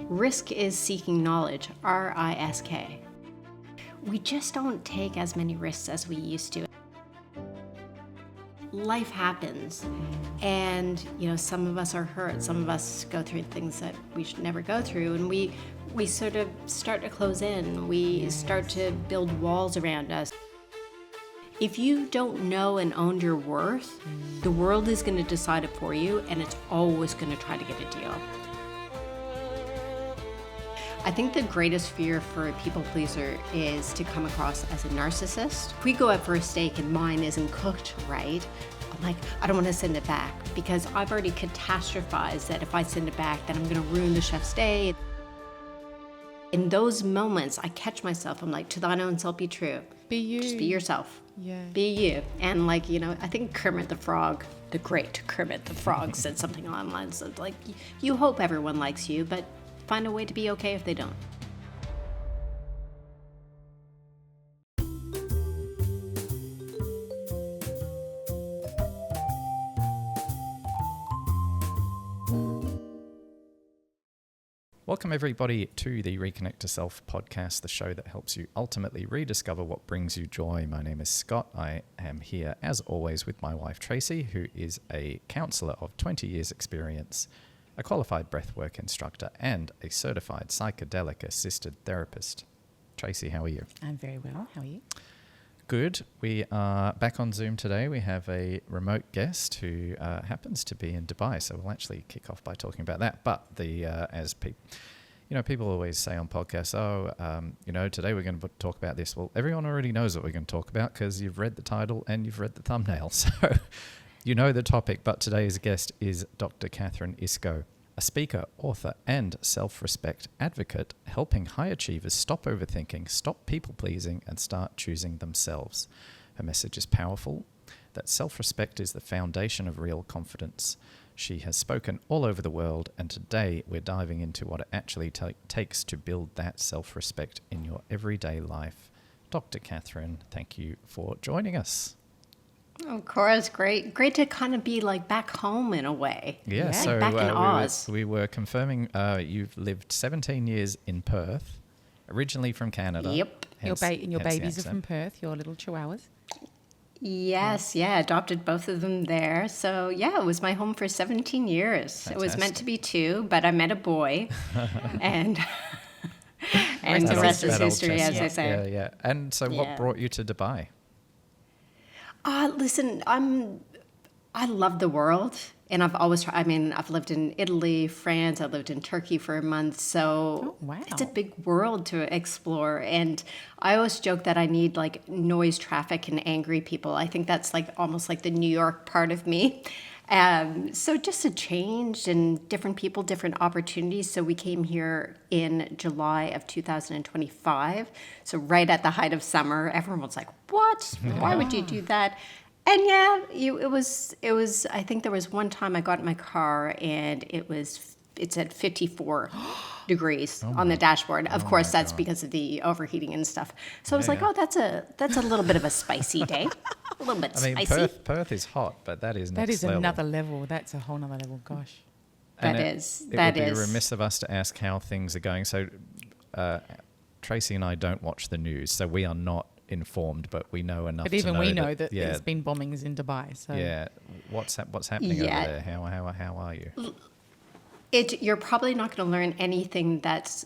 Risk is seeking knowledge, R-I-S-K. We just don't take as many risks as we used to. Life happens, and some of us are hurt, some of us go through things that we should never go through, and we sort of start to close in. We start to build walls around us. If you don't know and own your worth, the world is going to decide it for you, and it's always going to try to get a deal. I think the greatest fear for a people pleaser is to come across as a narcissist. If we go out for a steak and mine isn't cooked right, I'm like, I don't want to send it back because I've already catastrophized that if I send it back, then I'm going to ruin the chef's day. In those moments, I catch myself. I'm like, to thine own self be true. Be you. Just be yourself. Yeah. Be you. And I think Kermit the Frog, the great Kermit the Frog, said something along the lines of you hope everyone likes you, but find a way to be okay if they don't. Welcome everybody to the Reconnect to Self podcast, the show that helps you ultimately rediscover what brings you joy. My name is Scott. I am here as always with my wife Tracy, who is a counsellor of 20 years experience, a qualified breathwork instructor, and a certified psychedelic assisted therapist. Tracy, how are you? I'm very well. How are you? Good. We are back on Zoom today. We have a remote guest who happens to be in Dubai, so we'll actually kick off by talking about that. But people always say on podcasts, today we're going to talk about this. Well, everyone already knows what we're going to talk about because you've read the title and you've read the thumbnail, so you know the topic. But today's guest is Dr. Katherine Iscoe, a speaker, author, and self-respect advocate, helping high achievers stop overthinking, stop people-pleasing, and start choosing themselves. Her message is powerful, that self-respect is the foundation of real confidence. She has spoken all over the world, and today we're diving into what it actually takes to build that self-respect in your everyday life. Dr. Katherine, thank you for joining us. Of course, great to kind of be back home in a way. Yeah, so back in Oz. We were confirming you've lived 17 years in Perth, originally from Canada. Yep. Your babies are from Perth, your little chihuahuas. Yes, adopted both of them there. So it was my home for 17 years. Fantastic. It was meant to be 2, but I met a boy, and the rest is history, as I say. Yeah. And so, what brought you to Dubai? Listen, I love the world, and I've lived in Italy, France, I lived in Turkey for a month, so It's a big world to explore, and I always joke that I need noise, traffic, and angry people. I think that's almost like the New York part of me. So just a change and different people, different opportunities. So we came here in July of 2025. So right at the height of summer, everyone was like, what? Why would you do that? And it was, I think there was one time I got in my car and it's at 54 degrees on the dashboard. Of course, that's because of the overheating and stuff. So I was that's a little bit of a spicy day. A little bit spicy. Perth is hot, but that is another level. That's a whole nother level. Gosh. It would be remiss of us to ask how things are going. So Tracy and I don't watch the news, so we are not informed, but we know enough. But even to know we know that there's been bombings in Dubai. So what's happening over there? How are you? You're probably not going to learn anything that's,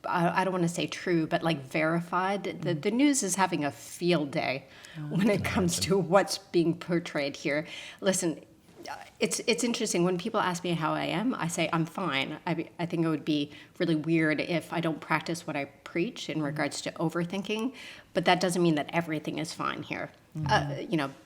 I don't want to say true, but verified. The news is having a field day when it comes to what's being portrayed here. Listen, it's interesting. When people ask me how I am, I say I'm fine. I think it would be really weird if I don't practice what I preach in regards to overthinking, but that doesn't mean that everything is fine here.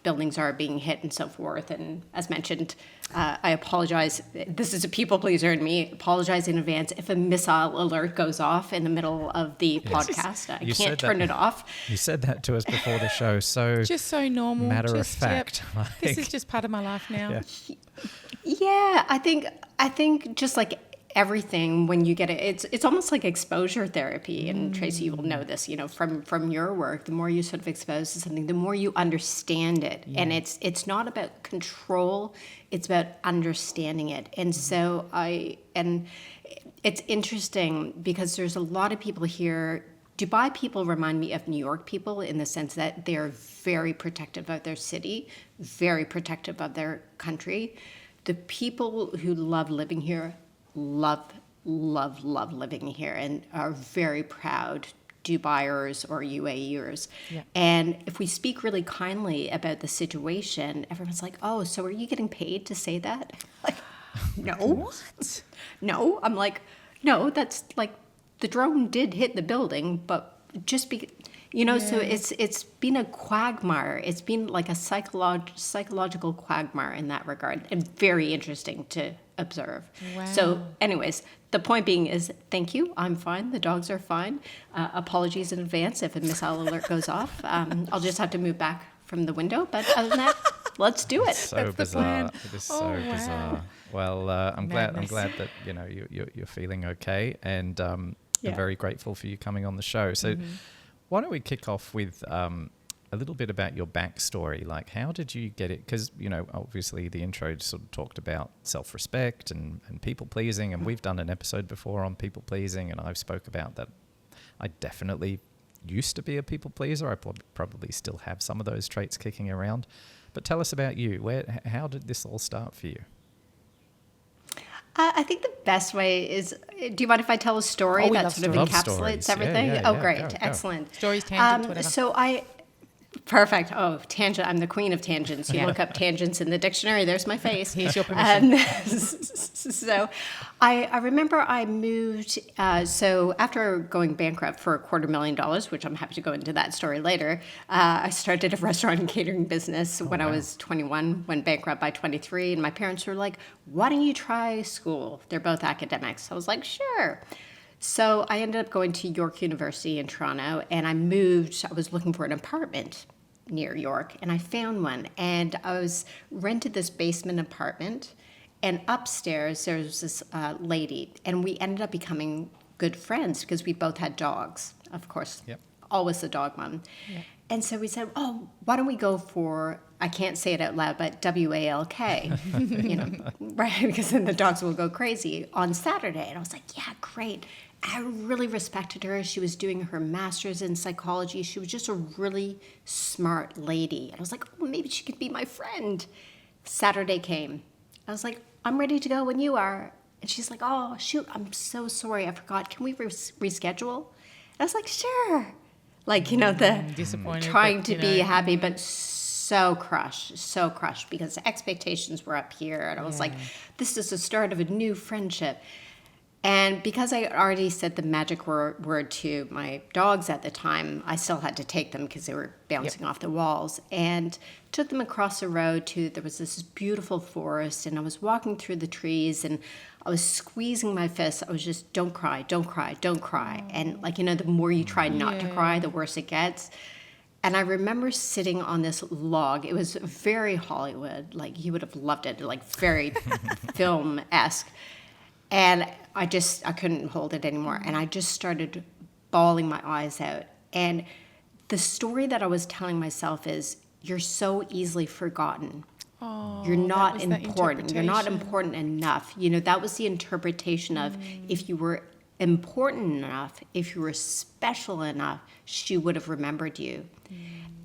Buildings are being hit and so forth. And as mentioned, I apologize. This is a people pleaser in me. Apologize in advance if a missile alert goes off in the middle of the podcast. I can't turn it off. You said that to us before the show. So just so normal. Matter of fact. Yep. This is just part of my life now. Yeah, I think just everything when you get it, it's almost like exposure therapy. And Tracy, you will know this, from your work. The more you sort of expose to something, the more you understand it. Yeah. And it's not about control; it's about understanding it. And so it's interesting because there's a lot of people here. Dubai people remind me of New York people in the sense that they're very protective of their city, very protective of their country. The people who love living here love living here and are very proud Dubaiers or UAEers. Yeah. And if we speak really kindly about the situation, everyone's like, oh, so are you getting paid to say that? Like, no. What? No. I'm like, no, that's like, the drone did hit the building, but just so it's been a quagmire. It's been like a psychological quagmire in that regard, and very interesting to observe. Wow. So anyways, the point being is, thank you. I'm fine. The dogs are fine. Apologies in advance if a missile alert goes off. I'll just have to move back from the window. But other than that, let's do it. So bizarre. It is so wow. bizarre. Well, I'm glad that you're feeling okay, and I'm very grateful for you coming on the show. So why don't we kick off with a little bit about your backstory? Like, how did you get it? Because, obviously the intro sort of talked about self-respect and people pleasing, and we've done an episode before on people pleasing, and I've spoke about that. I definitely used to be a people pleaser. I probably still have some of those traits kicking around. But tell us about you. How did this all start for you? I think the best way is, do you mind if I tell a story that sort of encapsulates everything? Great. Go. Excellent. Stories, tangents, whatever. Perfect. Oh, tangent. I'm the queen of tangents. You look up tangents in the dictionary, there's my face. Here's your permission. So I remember I moved, so after going bankrupt for $250,000, which I'm happy to go into that story later, I started a restaurant and catering business when I was 21, went bankrupt by 23, and my parents were like, why don't you try school? They're both academics. I was like, sure. So I ended up going to York University in Toronto, and I was looking for an apartment near York, and I found one. And I rented this basement apartment, and upstairs there was this lady, and we ended up becoming good friends because we both had dogs, of course. Yep. Always the dog mom. Yep. And so we said, oh, why don't we go for, I can't say it out loud, but WALK, right? Because then the dogs will go crazy on Saturday. And I was like, yeah, great. I really respected her. She was doing her master's in psychology. She was just a really smart lady. And I was like, oh, maybe she could be my friend. Saturday came. I was like, I'm ready to go when you are. And she's like, oh, shoot, I'm so sorry. I forgot. Can we reschedule? I was like, sure. Like, the disappointed, trying to be happy, but so crushed because the expectations were up here. And I was like, this is the start of a new friendship. And because I already said the magic word to my dogs at the time, I still had to take them because they were bouncing off the walls, and took them across the road there was this beautiful forest, and I was walking through the trees, and I was squeezing my fists. I was just, don't cry, don't cry, don't cry. And the more you try not to cry, the worse it gets. And I remember sitting on this log. It was very Hollywood, like you would have loved it, like very film-esque. And I couldn't hold it anymore. And I just started bawling my eyes out. And the story that I was telling myself is, you're so easily forgotten. Oh, you're not important. You're not important enough. That was the interpretation of, if you were important enough, if you were special enough, she would have remembered you.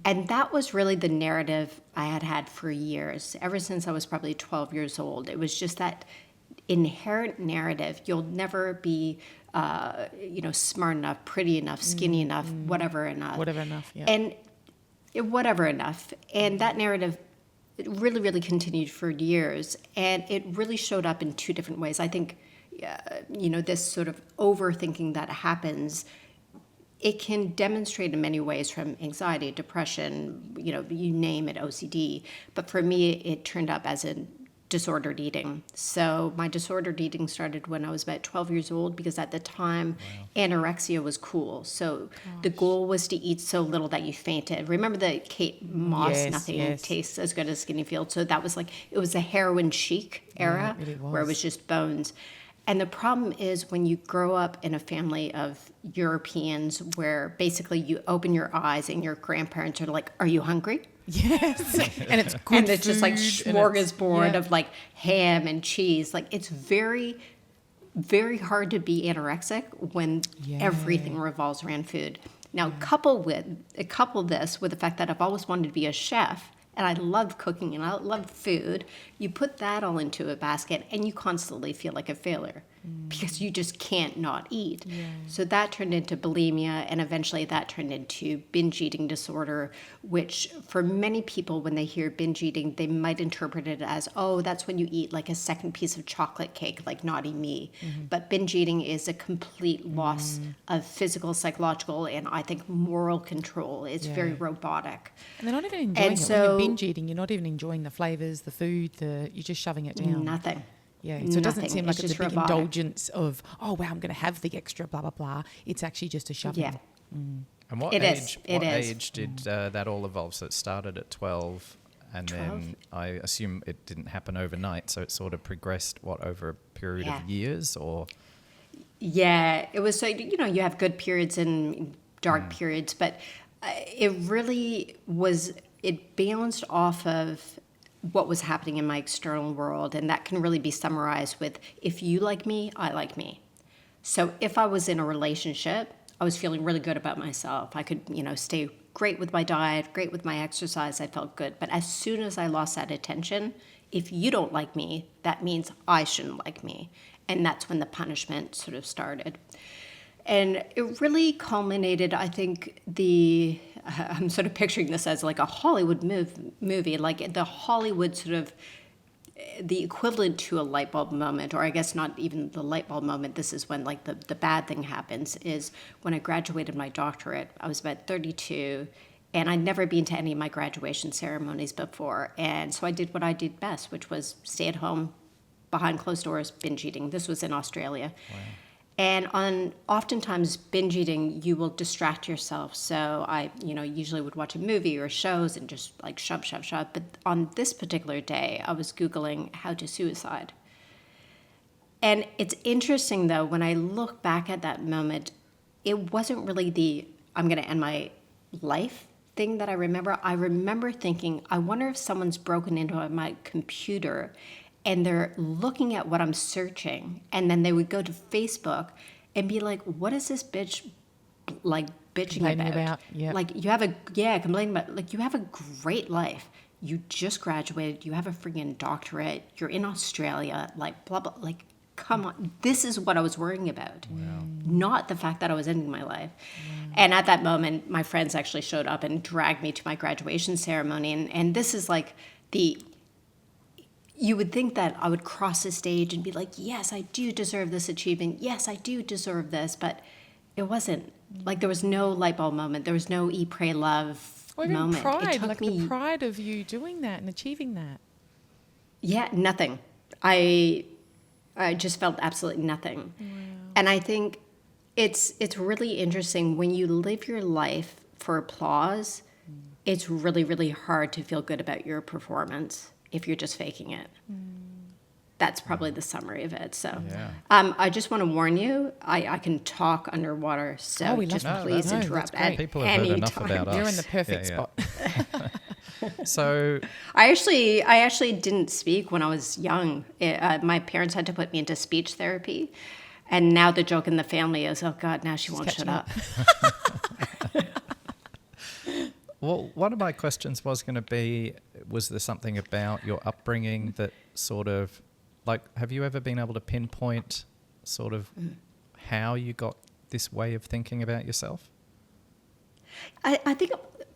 And that was really the narrative I had for years, ever since I was probably 12 years old. It was just that inherent narrative. You'll never be smart enough, pretty enough, skinny enough, whatever enough, and whatever enough. And that narrative, it really, really continued for years, and it really showed up in two different ways. I think this sort of overthinking that happens, it can demonstrate in many ways, from anxiety, depression, you name it, OCD. But for me, it turned up as a disordered eating. So my disordered eating started when I was about 12 years old, because at the time, anorexia was cool. So the goal was to eat so little that you fainted. Remember the Kate Moss, nothing tastes as good as Skinny Field. So that was it was a heroin chic era, where it was just bones. And the problem is, when you grow up in a family of Europeans, where basically you open your eyes and your grandparents are like, are you hungry? Yes. And it's good and it's just like smorgasbord of ham and cheese. Like, it's very very hard to be anorexic when everything revolves around food. Now, couple this with the fact that I've always wanted to be a chef, and I love cooking and I love food. You put that all into a basket, and you constantly feel like a failure because you just can't not eat. So that turned into bulimia, and eventually that turned into binge eating disorder, which for many people, when they hear binge eating, they might interpret it as, oh, that's when you eat like a second piece of chocolate cake, like naughty me. But binge eating is a complete loss of physical, psychological, and I think moral control. It's very robotic. And they're not even enjoying it. When you're binge eating, you're not even enjoying the flavours, the food, you're just shoving it down. Nothing. Yeah, so it doesn't Nothing. seem like it's a big robotic. indulgence of, oh, wow, I'm going to have the extra blah, blah, blah. It's actually just a shoving. Yeah. And what age did that all evolve? So it started at 12, and 12. then I assume it didn't happen overnight, so it sort of progressed, over a period of years, or? Yeah, it was so, you have good periods and dark periods, but it really was, it balanced off of what was happening in my external world, and that can really be summarized with, if you like me, I like me. So if I was in a relationship, I was feeling really good about myself. I could, stay great with my diet, great with my exercise, I felt good. But as soon as I lost that attention, if you don't like me, that means I shouldn't like me. And that's when the punishment sort of started. And it really culminated, I think, I'm sort of picturing this as like a Hollywood movie, like the Hollywood sort of, the equivalent to a light bulb moment, or I guess not even the light bulb moment. This is when like the bad thing happens, is when I graduated my doctorate. I was about 32, and I'd never been to any of my graduation ceremonies before. And so I did what I did best, which was stay at home behind closed doors, binge eating. This was in Australia. Wow. And oftentimes binge eating, you will distract yourself. So I, usually would watch a movie or shows and just like shove. But on this particular day, I was Googling how to suicide. And it's interesting though, when I look back at that moment, it wasn't really the, I'm going to end my life thing that I remember. I remember thinking, I wonder if someone's broken into my computer and they're looking at what I'm searching, and then they would go to Facebook and be like, what is this bitch like bitching about? Yeah. Like complaining about, like, you have a great life. You just graduated, you have a freaking doctorate, you're in Australia, like blah, blah, like, come on. This is what I was worrying about. Wow. Not the fact that I was ending my life. Wow. And at that moment, my friends actually showed up and dragged me to my graduation ceremony. And this is like you would think that I would cross the stage and be like, yes, I do deserve this achievement. Yes, I do deserve this. But it wasn't. Like, there was no light bulb moment. There was no eat, pray, love moment. Pride, it took like me, the pride of you doing that and achieving that. Yeah, nothing. I just felt absolutely nothing. Wow. And I think it's really interesting when you live your life for applause. It's really, really hard to feel good about your performance if you're just faking it. That's probably the summary of it. So I just want to warn you, I can talk underwater, so please interrupt at People have heard enough time. about us. You're in the perfect spot. So I actually didn't speak when I was young. My parents had to put me into speech therapy, and now the joke in the family is, oh God, now she won't shut up. Well, one of my questions was going to be, was there something about your upbringing that sort of, like, have you ever been able to pinpoint sort of how you got this way of thinking about yourself? I think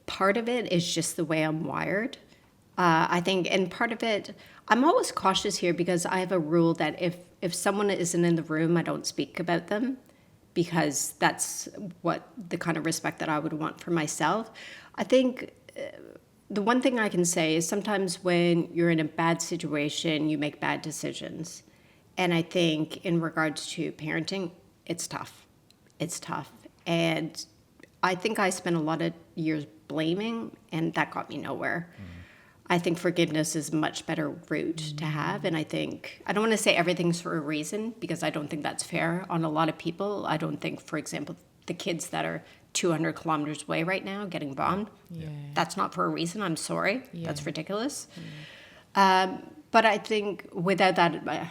part of it is just the way I'm wired. I think, and part of it, I'm always cautious here because I have a rule that if someone isn't in the room, I don't speak about them, because that's what the kind of respect that I would want for myself. I think the one thing I can say is sometimes when you're in a bad situation, you make bad decisions. And I think in regards to parenting, it's tough. It's tough. And I think I spent a lot of years blaming, and that got me nowhere. I think forgiveness is a much better route to have. And I think, I don't want to say everything's for a reason, because I don't think that's fair on a lot of people. I don't think, for example, the kids that are 200 kilometers away right now getting bombed, that's not for a reason. I'm sorry. That's ridiculous. But I think without that,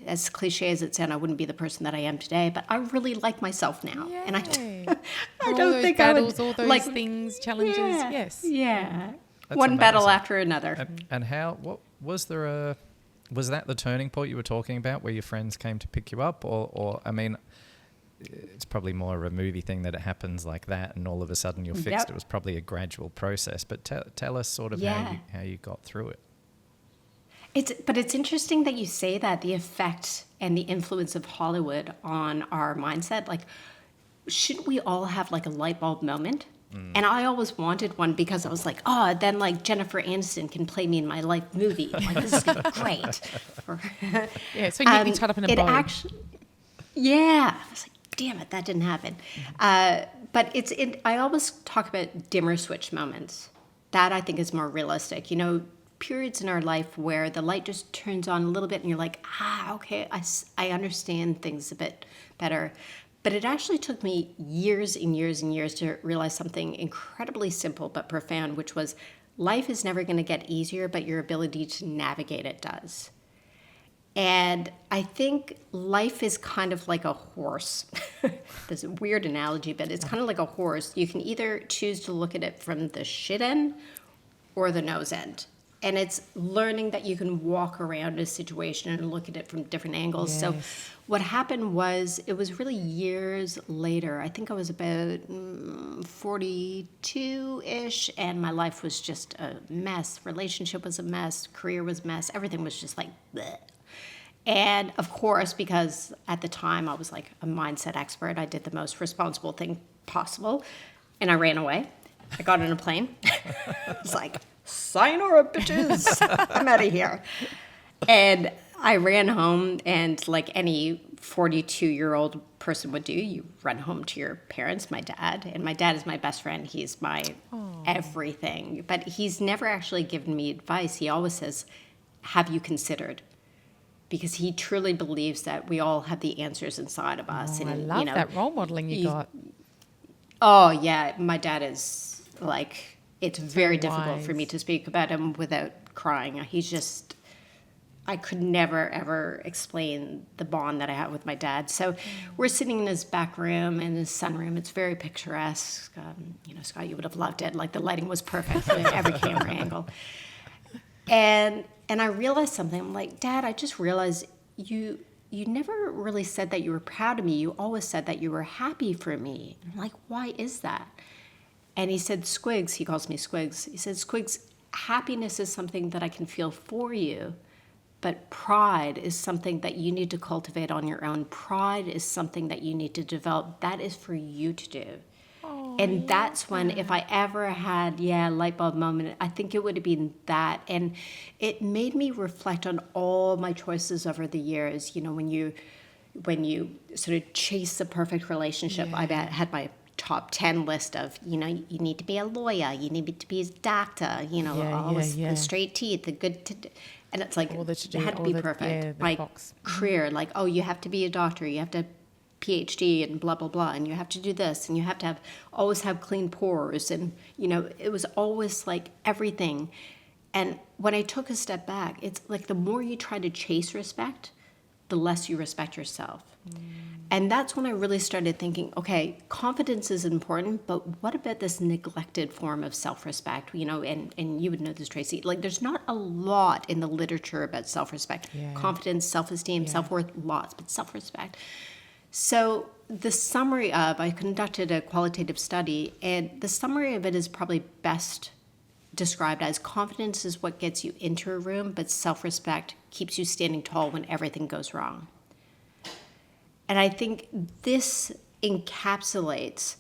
as cliche as it sounds, I wouldn't be the person that I am today, but I really like myself now. Yay. And I all don't those think battles, I all would those like things, challenges. Yeah, Yes. yeah. That's One battle amazing. after another. And how? What was there a? Was that the turning point you were talking about, where your friends came to pick you up, or I mean, it's probably more of a movie thing that it happens like that, and all of a sudden you're fixed. Yep. It was probably a gradual process. But tell us sort of how you got through it. But it's interesting that you say that, the effect and the influence of Hollywood on our mindset. Like, shouldn't we all have like a light bulb moment? And I always wanted one because I was like, oh, then like Jennifer Aniston can play me in my life movie. I'm like, this is gonna be great. Yeah, so you get me tied up in a bow. Yeah. I was like, damn it, that didn't happen. But I always talk about dimmer switch moments. That I think is more realistic. You know, periods in our life where the light just turns on a little bit and you're like, okay, I understand things a bit better. But it actually took me years and years and years to realize something incredibly simple but profound, which was life is never going to get easier, but your ability to navigate it does. And I think life is kind of like a horse. This is a weird analogy, but it's kind of like a horse. You can either choose to look at it from the shit end or the nose end. And it's learning that you can walk around a situation and look at it from different angles. Yes. So what happened was, it was really years later. I think I was about 42-ish, and my life was just a mess. Relationship was a mess. Career was a mess. Everything was just like bleh. And of course, because at the time I was like a mindset expert, I did the most responsible thing possible, and I ran away. I got on a plane. I was like, sayonara, bitches. I'm out of here. And I ran home, and like any 42-year-old person would do, you run home to your parents, my dad. And my dad is my best friend. He's my everything. But he's never actually given me advice. He always says, have you considered? Because he truly believes that we all have the answers inside of us. I and love that role modeling you got. Oh, yeah. My dad is like, it's very difficult for wise. me to speak about him without crying. He's just, I could never, ever explain the bond that I have with my dad. So we're sitting in his back room, in his sunroom. It's very picturesque. You know, Scott, you would have loved it. Like, the lighting was perfect for every camera angle. And I realized something. I'm like, Dad, I just realized you never really said that you were proud of me. You always said that you were happy for me. And I'm like, why is that? And he said, Squigs, he calls me Squigs. He said, Squigs, happiness is something that I can feel for you, but pride is something that you need to cultivate on your own. Pride is something that you need to develop. That is for you to do. And that's when, if I ever had, light bulb moment, I think it would have been that. And it made me reflect on all my choices over the years. You know, when you sort of chase the perfect relationship, I had my top 10 list of, you know, you need to be a lawyer, you need to be a doctor, you know, the straight teeth, the good, and it's like, it had to be perfect. My career, like, oh, you have to be a doctor, you have to PhD and blah, blah, blah, and you have to do this, and you have to always have clean pores, and, you know, it was always like everything. And when I took a step back, it's like the more you try to chase respect, the less you respect yourself. And that's when I really started thinking, okay, confidence is important, but what about this neglected form of self-respect? You know, and you would know this, Tracy, like there's not a lot in the literature about self-respect. Confidence, self-esteem, self-worth, lots, but self-respect. So the summary of, I conducted a qualitative study, and the summary of it is probably best described as confidence is what gets you into a room, but self-respect keeps you standing tall when everything goes wrong. And I think this encapsulates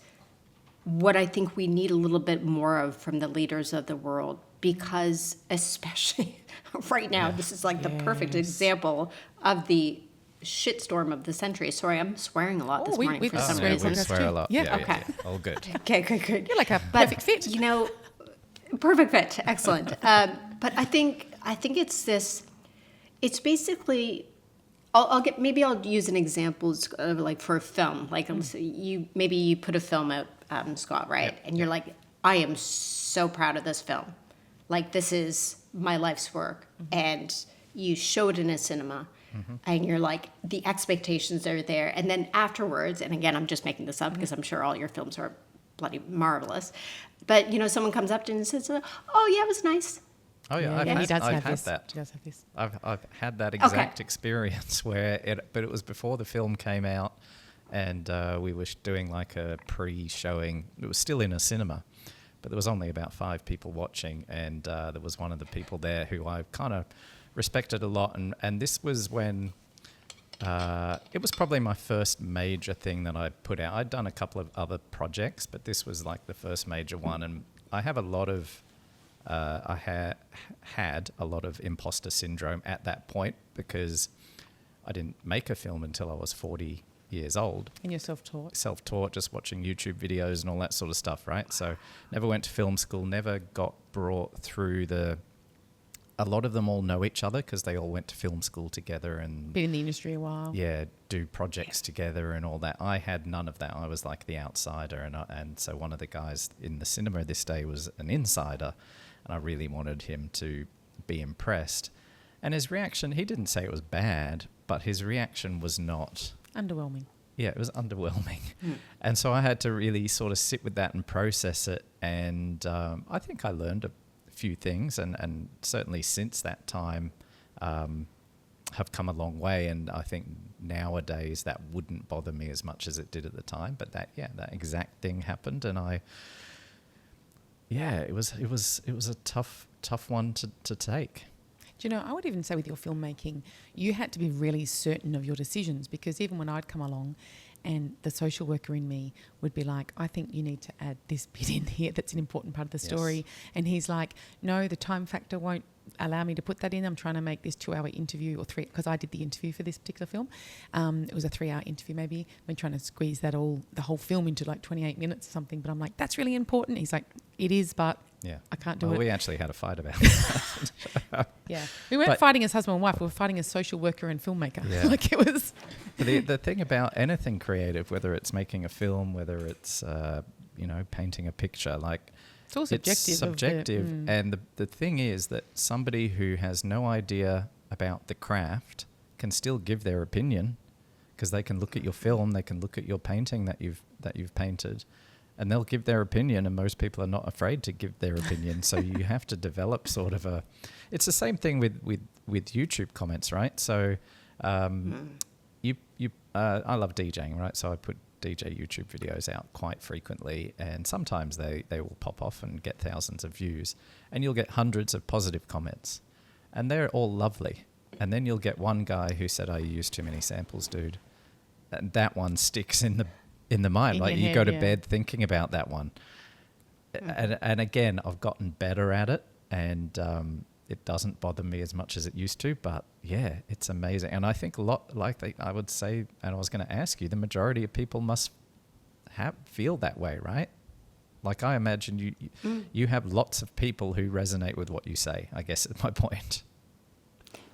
what I think we need a little bit more of from the leaders of the world, because especially right now, this is like the perfect example of the shitstorm of the century. Sorry, I'm swearing a lot this morning for some reason. We swear a lot. Yeah, okay. Yeah. All good. Okay, good. You're like a perfect fit. You know, perfect fit. Excellent. But I think it's this. It's basically. I'll use an example of like for a film. Like you put a film out, Scott, right? Yep. And you're like, I am so proud of this film. Like, this is my life's work. And you show it in a cinema. and you're like, the expectations are there. And then afterwards, and again, I'm just making this up because I'm sure all your films are bloody marvelous. But, someone comes up to you and says, oh, yeah, it was nice. Oh yeah, he does I've have had this. that. He does have this. I've had that exact experience but it was before the film came out, and we were doing like a pre-showing. It was still in a cinema, but there was only about 5 people watching, and there was one of the people there who I kind of respected a lot, and this was when it was probably my first major thing that I put out. I'd done a couple of other projects, but this was like the first major one, and I have a lot of had a lot of imposter syndrome at that point because I didn't make a film until I was 40 years old. And you're self-taught? Self-taught, just watching YouTube videos and all that sort of stuff, right? So never went to film school, never got brought through a lot of them all know each other because they all went to film school together and... Been in the industry a while. Yeah, do projects together and all that. I had none of that. I was like the outsider, and so one of the guys in the cinema this day was an insider, and I really wanted him to be impressed. And his reaction, he didn't say it was bad, but his reaction was not... Underwhelming. Yeah, it was underwhelming. And so I had to really sort of sit with that and process it. And I think I learned a few things, and certainly since that time have come a long way. And I think nowadays that wouldn't bother me as much as it did at the time. But that exact thing happened, and it was a tough one to take. Do you know, I would even say with your filmmaking, you had to be really certain of your decisions, because even when I'd come along and the social worker in me would be like, I think you need to add this bit in here that's an important part of the story. Yes. And he's like, no, the time factor won't allow me to put that in. I'm trying to make this 2-hour interview, or 3, because I did the interview for this particular film. It was a 3-hour interview maybe. I've been trying to squeeze the whole film into like 28 minutes or something. But I'm like, that's really important. He's like, it is, but I can't do it. We actually had a fight about that. Yeah. We weren't fighting as husband and wife. We were fighting as social worker and filmmaker. Yeah. Like it was... The thing about anything creative, whether it's making a film, whether it's, painting a picture, like... It's all subjective. It's subjective. And the thing is that somebody who has no idea about the craft can still give their opinion, because they can look at your film, they can look at your painting that you've painted, and they'll give their opinion, and most people are not afraid to give their opinion. So you have to develop sort of it's the same thing with YouTube comments, right? So I love DJing, right? So I put DJ YouTube videos out quite frequently, and sometimes they will pop off and get thousands of views, and you'll get hundreds of positive comments, and they're all lovely. And then you'll get one guy who said, "Oh, you used too many samples, dude." And that one sticks in the mind. Like you go to bed thinking about that one. And again, I've gotten better at it, and it doesn't bother me as much as it used to, but yeah, it's amazing. And I think a lot, I would say, and I was going to ask you, the majority of people must feel that way, right? Like I imagine you have lots of people who resonate with what you say, I guess is my point.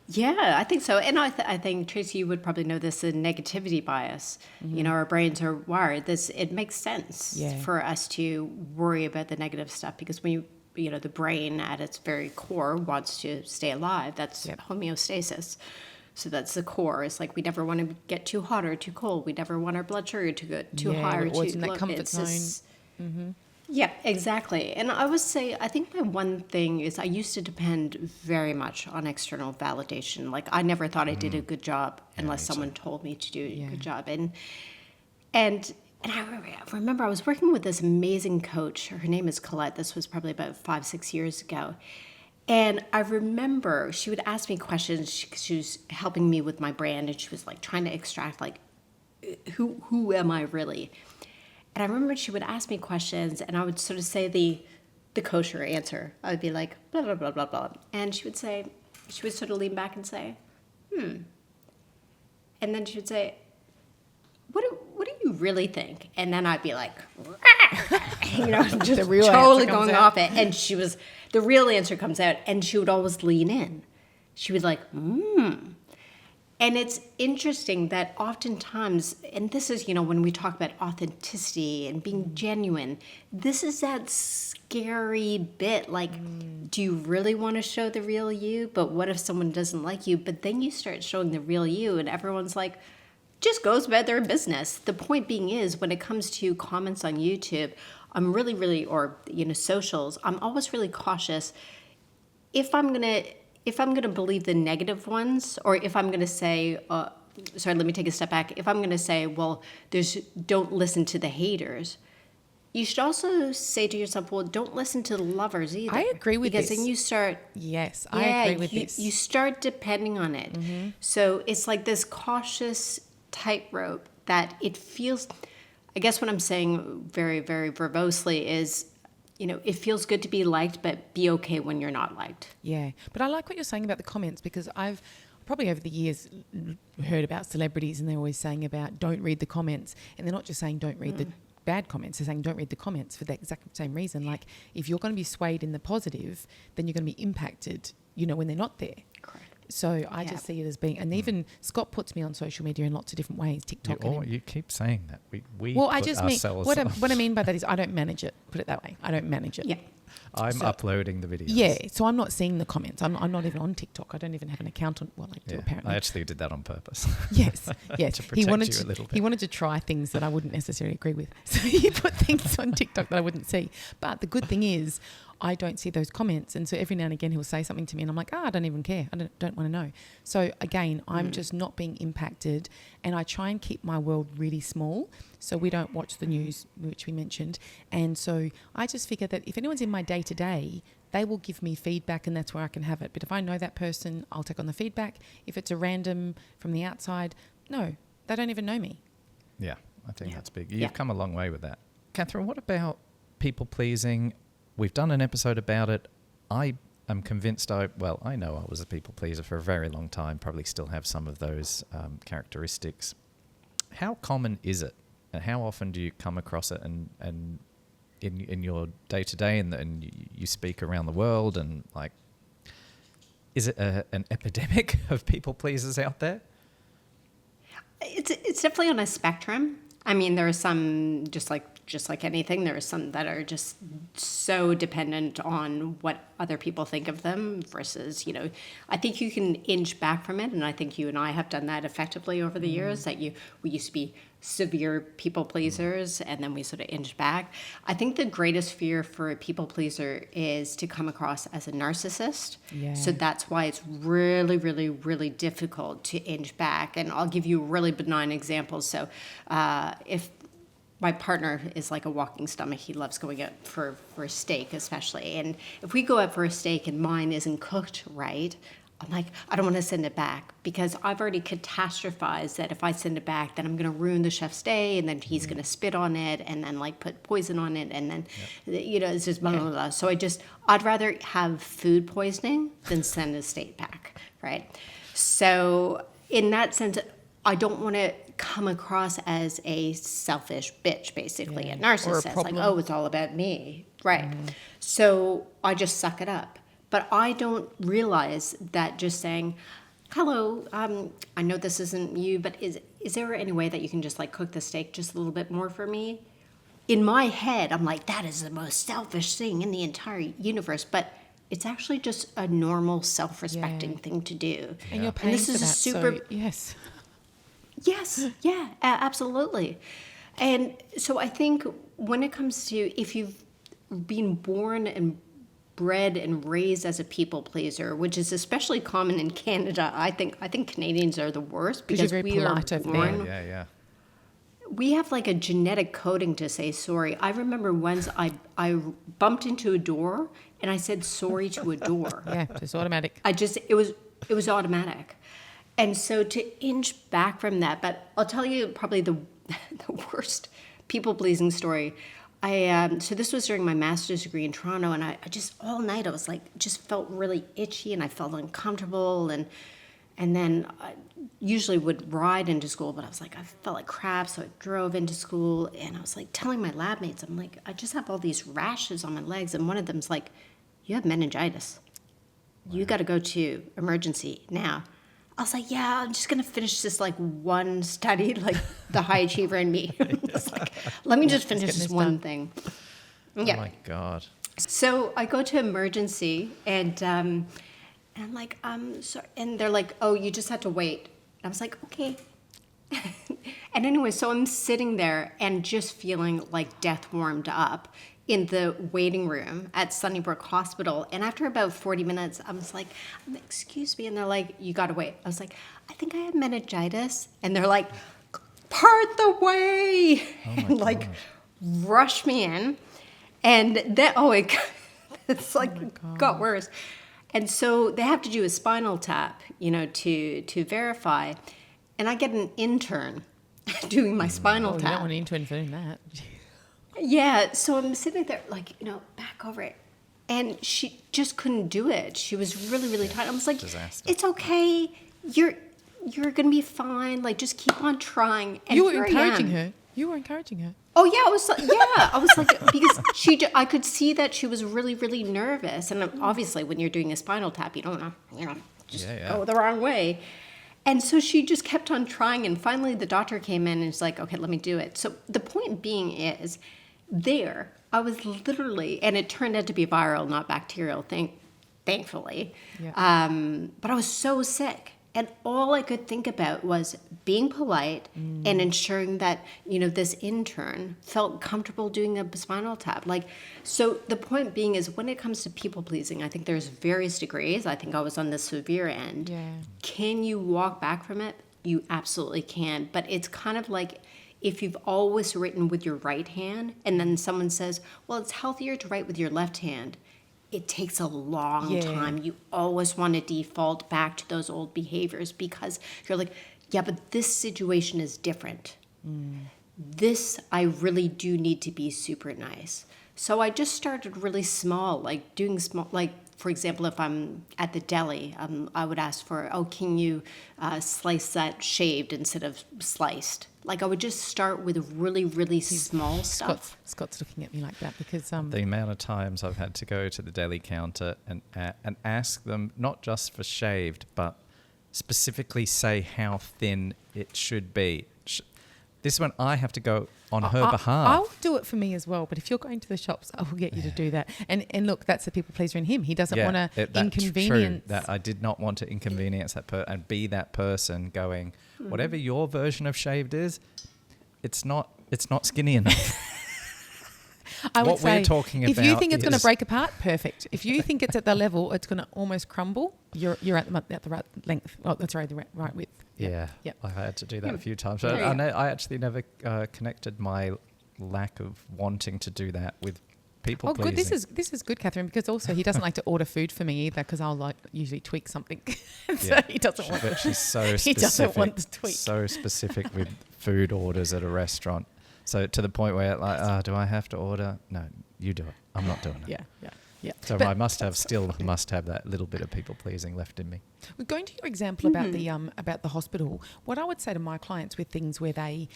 Yeah, I think so. And I think, Tracy, you would probably know this, a negativity bias. Mm-hmm. Our brains are wired. It makes sense for us to worry about the negative stuff, because when the brain at its very core wants to stay alive. That's homeostasis. So that's the core. It's like we never want to get too hot or too cold. We never want our blood sugar to go too high or too low. In that comfort zone. Yeah, exactly. And I would say, I think my one thing is I used to depend very much on external validation. Like I never thought I did a good job unless someone told me to do a good job. And I remember I was working with this amazing coach. Her name is Colette. This was probably about 5-6 years ago. And I remember she would ask me questions. She was helping me with my brand, and she was like trying to extract like, who am I really? And I remember she would ask me questions, and I would sort of say the kosher answer. I would be like, blah, blah, blah, blah, blah. And she would sort of lean back and say, And then she would say, what do you really think? And then I'd be like, just totally going off it. And the real answer comes out, and she would always lean in. She would like, And And it's interesting that oftentimes, and this is, when we talk about authenticity and being genuine, this is that scary bit. Like, do you really want to show the real you? But what if someone doesn't like you? But then you start showing the real you, and everyone's like, just goes about their business. The point being is, when it comes to comments on YouTube, I'm really, or, socials, I'm always really cautious. If I'm gonna believe the negative ones, or if I'm gonna say, sorry, let me take a step back. If I'm gonna say, well, don't listen to the haters, you should also say to yourself, well, don't listen to the lovers either. I agree with because this. then you start. Yes, I agree with this. You start depending on it. So it's like this cautious tightrope that it feels. I guess what I'm saying very, very verbosely is, it feels good to be liked, but be okay when you're not liked. Yeah. But I like what you're saying about the comments, because I've probably over the years heard about celebrities, and they're always saying about don't read the comments. And they're not just saying don't read the bad comments. They're saying don't read the comments for the exact same reason. Like, if you're going to be swayed in the positive, then you're going to be impacted, when they're not there. Correct. So I just see it as being, and even Scott puts me on social media in lots of different ways, TikTok. You keep saying that. We well, put I just mean, ourselves what I mean by that is I don't manage it, put it that way. I don't manage it. Yeah. I'm uploading the videos. Yeah, so I'm not seeing the comments. I'm not even on TikTok. I don't even have an account on. Well, I do apparently. I actually did that on purpose. Yes. To protect you a little bit. He wanted to try things that I wouldn't necessarily agree with. So he put things on TikTok that I wouldn't see. But the good thing is, I don't see those comments, and so every now and again he'll say something to me, and I'm like, I don't even care. I don't want to know. So again, I'm just not being impacted, and I try and keep my world really small. So we don't watch the news, which we mentioned, and so I just figure that if anyone's in my day to day, they will give me feedback, and that's where I can have it. But if I know that person, I'll take on the feedback. If it's a random from the outside, no, they don't even know me. Yeah, I think that's big. You've come a long way with that. Katherine, what about people pleasing? We've done an episode about it. I am convinced I know I was a people pleaser for a very long time, probably still have some of those characteristics. How common is it? And how often do you come across it and in your day-to-day and you speak around the world, and like, is it an epidemic of people pleasers out there? It's definitely on a spectrum. I mean, there are some, just like anything, there are some that are just so dependent on what other people think of them versus, I think you can inch back from it. And I think you and I have done that effectively over the years, that we used to be severe people pleasers, and then we sort of inch back. I think the greatest fear for a people pleaser is to come across as a narcissist. Yeah. So that's why it's really, really, really difficult to inch back. And I'll give you a really benign example. So if my partner is like a walking stomach, he loves going out for a steak especially. And if we go out for a steak and mine isn't cooked right, I'm like, I don't want to send it back, because I've already catastrophized that if I send it back, then I'm going to ruin the chef's day, and then he's going to spit on it, and then like put poison on it, and then, it's just blah, blah, blah. So I'd rather have food poisoning than send a steak back, right? So in that sense, I don't want to come across as a selfish bitch, basically, a narcissist. Like, oh, it's all about me, right? So I just suck it up. But I don't realize that just saying, hello, I know this isn't you, but is there any way that you can just like cook the steak just a little bit more for me? In my head, I'm like, that is the most selfish thing in the entire universe. But it's actually just a normal, self-respecting thing to do. And you're paying this for is that, super. so yes. Yes, yeah, absolutely. And so I think when it comes to, if you've been born and bred and raised as a people pleaser, which is especially common in Canada, I think Canadians are the worst, because you're very we are polite over born. there. Yeah. We have like a genetic coding to say sorry. I remember once I bumped into a door and I said sorry to a door. Yeah, it's automatic. It was automatic. And so to inch back from that, but I'll tell you probably the worst people-pleasing story. So this was during my master's degree in Toronto, and I just, all night, I was like, just felt really itchy, and I felt uncomfortable, and then I usually would ride into school, but I was like, I felt like crap, so I drove into school, and I was like telling my lab mates, I'm like, I just have all these rashes on my legs, and one of them's like, you have meningitis. You got to go to emergency now. I was like, yeah, I'm just going to finish this like one study, like the high achiever in me. I was like, let me just finish this one thing. Yeah. Oh my God. So I go to emergency and I'm like, sorry. And they're like, oh, you just have to wait. And I was like, okay. And anyway, so I'm sitting there and just feeling like death warmed up in the waiting room at Sunnybrook Hospital. And after about 40 minutes, I was like, excuse me. And they're like, you got to wait. I was like, I think I have meningitis. And they're like, part the way. And like, rush me in. And then, it's like, got worse. And so they have to do a spinal tap, to verify. And I get an intern doing my spinal tap. You don't want an intern for doing that. Yeah, so I'm sitting there like, back over it. And she just couldn't do it. She was really, really tired. I was like, Disaster. it's okay. You're going to be fine. Like, just keep on trying. And You were here I encouraging am. her. You were encouraging her. Oh, yeah, I was like, because I could see that she was really, really nervous. And obviously when you're doing a spinal tap, you don't want to, just go the wrong way. And so she just kept on trying. And finally the doctor came in and was like, okay, let me do it. So the point being is I was literally, and it turned out to be viral, not bacterial, thankfully. Yeah. But I was so sick. And all I could think about was being polite and ensuring that, this intern felt comfortable doing a spinal tap. So the point being is when it comes to people pleasing, I think there's various degrees. I think I was on the severe end. Yeah. Can you walk back from it? You absolutely can. But it's kind of like if you've always written with your right hand and then someone says, well, it's healthier to write with your left hand. It takes a long time. You always want to default back to those old behaviors because you're like, yeah, but this situation is different. This, I really do need to be super nice. So I just started really small, like doing small, like, for example, if I'm at the deli, I would ask for, can you slice that shaved instead of sliced? Like I would just start with really, really small stuff. Scott's looking at me like that because the amount of times I've had to go to the deli counter and ask them not just for shaved, but specifically say how thin it should be. This one I have to go on her behalf. I'll do it for me as well, but if you're going to the shops, I will get you to do that. And look, that's the people pleaser in him. He doesn't want to inconvenience. True, that I did not want to inconvenience that and be that person going, whatever your version of shaved is, it's not skinny enough. I would say, we're talking about if you think it's going to break apart, perfect. If you think it's at the level, it's going to almost crumble. You're at the right length. Oh, that's right, the right width. Yeah. I had to do that a few times. But I actually never connected my lack of wanting to do that with people pleasing. Oh, good. This is good, Catherine, because also he doesn't like to order food for me either because I'll usually tweak something. So he doesn't want. But she's so specific. He doesn't want the tweak. So specific with food orders at a restaurant. So to the point where do I have to order? No, you do it. I'm not doing it. Yeah. So I must have that little bit of people pleasing left in me. We're going to your example about the hospital. What I would say to my clients with things where they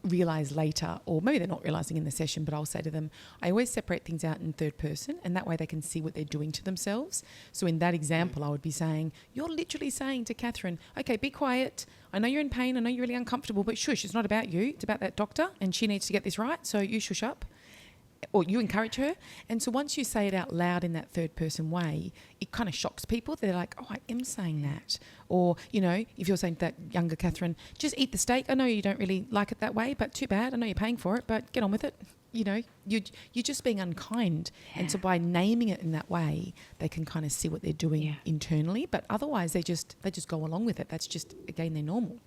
realise later, or maybe they're not realising in the session, but I'll say to them, I always separate things out in third person, and that way they can see what they're doing to themselves. So in that example, I would be saying, you're literally saying to Catherine, okay, be quiet. I know you're in pain. I know you're really uncomfortable, but shush, it's not about you. It's about that doctor, and she needs to get this right. So you shush up. Or you encourage her. And so once you say it out loud in that third person way, it kind of shocks people. They're like, oh, I am saying that. Or, if you're saying to that younger Catherine, just eat the steak. I know you don't really like it that way, but too bad. I know you're paying for it, but get on with it. You're just being unkind. Yeah. And so by naming it in that way, they can kind of see what they're doing internally. But otherwise, they just go along with it. That's just, again, they're normal.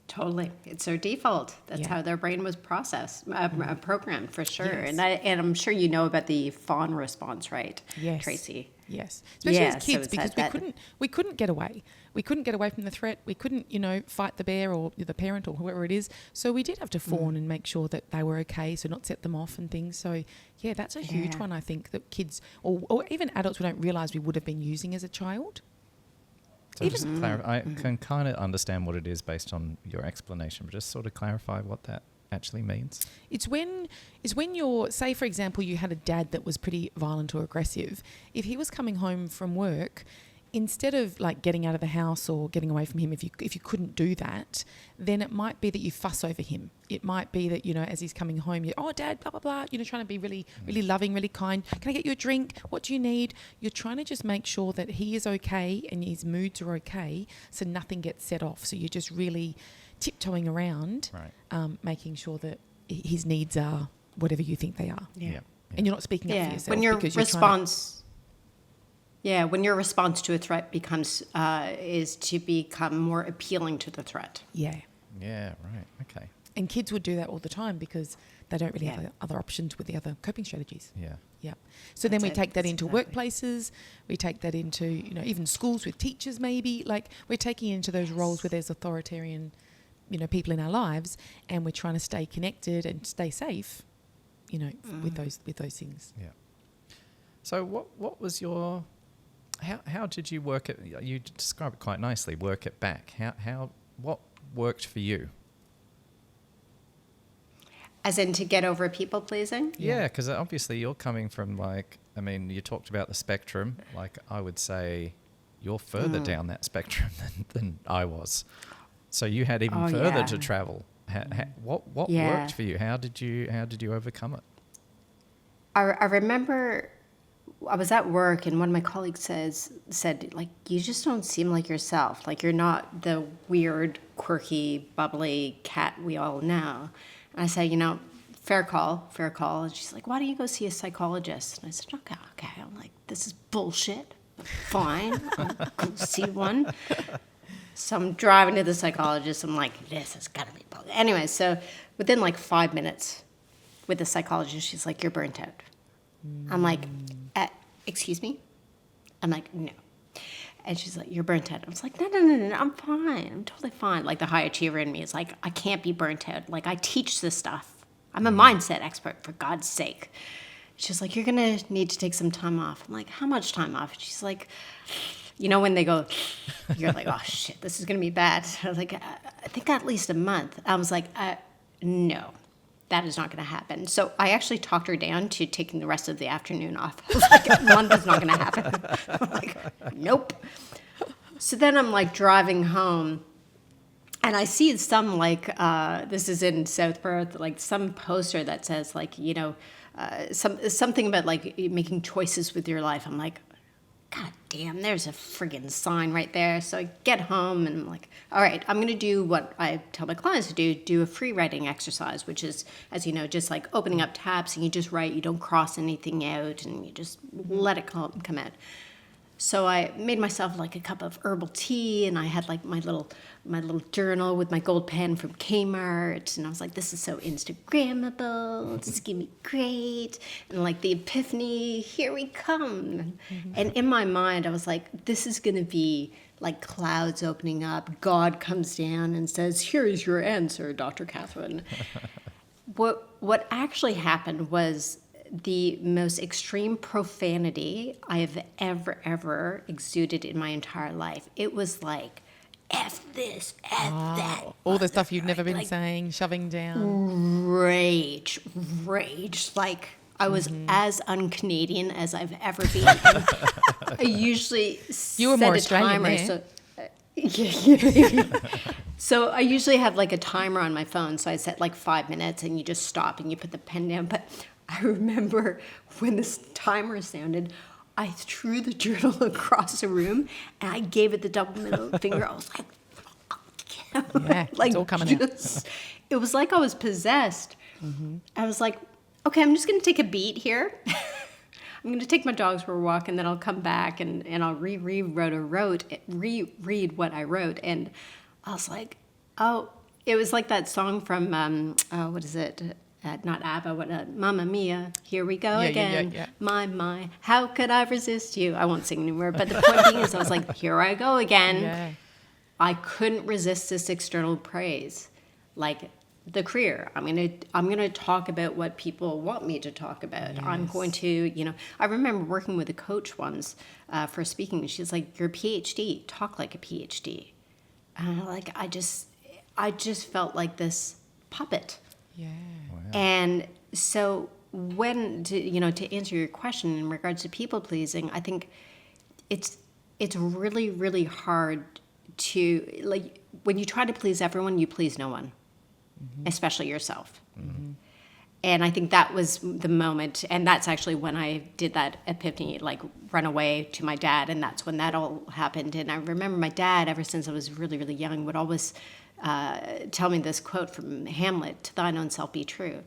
Totally. It's their default. That's how their brain was programmed for sure. Yes. And I'm sure you know about the fawn response, right? Yes. Tracy? Yes. Especially as kids, because we couldn't get away. We couldn't get away from the threat. We couldn't, fight the bear or the parent or whoever it is. So we did have to fawn and make sure that they were okay, so not set them off and things. So, that's a huge one, I think, that kids or even adults we don't realise we would have been using as a child. So just clarify, I can kind of understand what it is based on your explanation, but just sort of clarify what that actually means. It's when you're, say for example, you had a dad that was pretty violent or aggressive. If he was coming home from work, instead of like getting out of the house or getting away from him, if you couldn't do that, then it might be that you fuss over him. It might be that, you know, as he's coming home, you're, oh, Dad, blah, blah, blah, you know, trying to be really, really loving, really kind. Can I get you a drink? What do you need? You're trying to just make sure that he is okay and his moods are okay, so nothing gets set off. So you're just really tiptoeing around, making sure that his needs are whatever you think they are. Yeah. And you're not speaking up for yourself. When your because response... when your response to a threat becomes is to become more appealing to the threat. Yeah, right, okay. And kids would do that all the time because they don't really have other options with the other coping strategies. Yeah. So then we take that into workplaces. We take that into, you know, even schools with teachers maybe. Like we're taking it into those roles where there's authoritarian, you know, people in our lives, and we're trying to stay connected and stay safe, you know, with those things. Yeah. So what was your... How did you work it? You describe it quite nicely. Work it back. What worked for you? As in to get over people pleasing? Yeah, because obviously you're coming from like, I mean, you talked about the spectrum. Like I would say, you're further down that spectrum than I was. So you had even further to travel. What worked for you? How did you overcome it? I remember. I was at work and one of my colleagues said, like, you just don't seem like yourself. Like, you're not the weird, quirky, bubbly cat we all know. And I said, you know, fair call. And she's like, why don't you go see a psychologist? And I said, okay. I'm like, this is bullshit. Fine. I'll go see one. So I'm driving to the psychologist. I'm like, this has got to be bullshit. Anyway, so within like 5 minutes with the psychologist, she's like, you're burnt out. I'm like, excuse me? I'm like, no. And she's like, you're burnt out. I was like, no, I'm fine. I'm totally fine. Like the high achiever in me is like, I can't be burnt out. Like I teach this stuff. I'm a mindset expert, for God's sake. She's like, you're going to need to take some time off. I'm like, how much time off? She's like, you know, when they go, you're like, oh shit, this is going to be bad. I was like, I think at least a month. I was like, no. That is not going to happen. So I actually talked her down to taking the rest of the afternoon off. I was like, a month is not going to happen. I'm like, nope. So then I'm like driving home and I see some like, this is in South Perth, like some poster that says like, you know, something about like making choices with your life. I'm like, God damn, there's a friggin' sign right there. So I get home and I'm like, all right, I'm going to do what I tell my clients to do a free writing exercise, which is, as you know, just like opening up tabs and you just write, you don't cross anything out and you just let it come out. So I made myself like a cup of herbal tea and I had like my little journal with my gold pen from Kmart. And I was like, this is so Instagrammable. This is going to be great. And like the epiphany, here we come. And in my mind, I was like, this is going to be like clouds opening up. God comes down and says, here is your answer, Dr. Katherine. What actually happened was the most extreme profanity I have ever exuded in my entire life. It was like, F this, F that. All the stuff you've never been like, saying, shoving down. Rage. Like, I was as un-Canadian as I've ever been. And I usually you were set more a Australian timer. There. So I usually have like a timer on my phone. So I set like 5 minutes and you just stop and you put the pen down. But I remember when this timer sounded, I threw the journal across the room and I gave it the double middle finger. I was like, yeah, like it's all coming out. It was like I was possessed. I was like, okay, I'm just going to take a beat here. I'm going to take my dogs for a walk and then I'll come back and I'll reread what I wrote. And I was like, oh, it was like that song from, what is it? Not ABBA, Mamma Mia, here we go again. Yeah. My, how could I resist you? I won't sing anymore. But the point being is I was like, here I go again. Yeah. I couldn't resist this external praise. Like the career, I'm gonna talk about what people want me to talk about. Yes. I'm going to, I remember working with a coach once for speaking. She's like, you're a PhD, talk like a PhD. And I just felt like this puppet. Yeah. Wow. And so when to answer your question in regards to people pleasing, I think it's it's really, really hard to, like, when you try to please everyone, you please no one, especially yourself. And I think that was the moment, and that's actually when I did that epiphany, like run away to my dad, and that's when that all happened. And I remember my dad, ever since I was really, really young, would always tell me this quote from Hamlet: "To thine own self be true."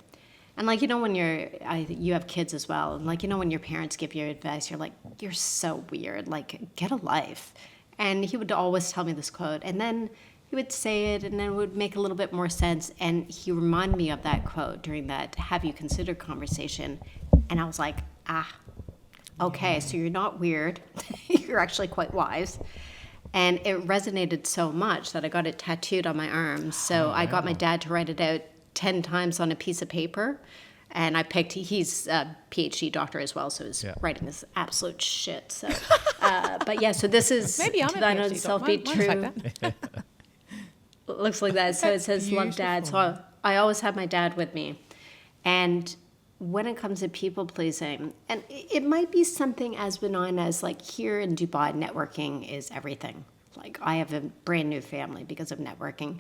And like, when you have kids as well, and like, when your parents give you advice, you're like, you're so weird, like, get a life. And he would always tell me this quote, and then he would say it, and then it would make a little bit more sense. And he reminded me of that quote during that "have you considered" conversation. And I was like, okay, so you're not weird. You're actually quite wise. And it resonated so much that I got it tattooed on my arm. So I got my dad to write it out 10 times on a piece of paper. And I picked, he's a PhD doctor as well, so he's writing this absolute shit. So, but yeah, so this is Maybe I'm "To a thine own PhD self be doctor. Mine's true." like It looks like that. So it says, "Love Dad." So I always have my dad with me. And when it comes to people pleasing, and it might be something as benign as, like, here in Dubai, networking is everything. Like, I have a brand new family because of networking.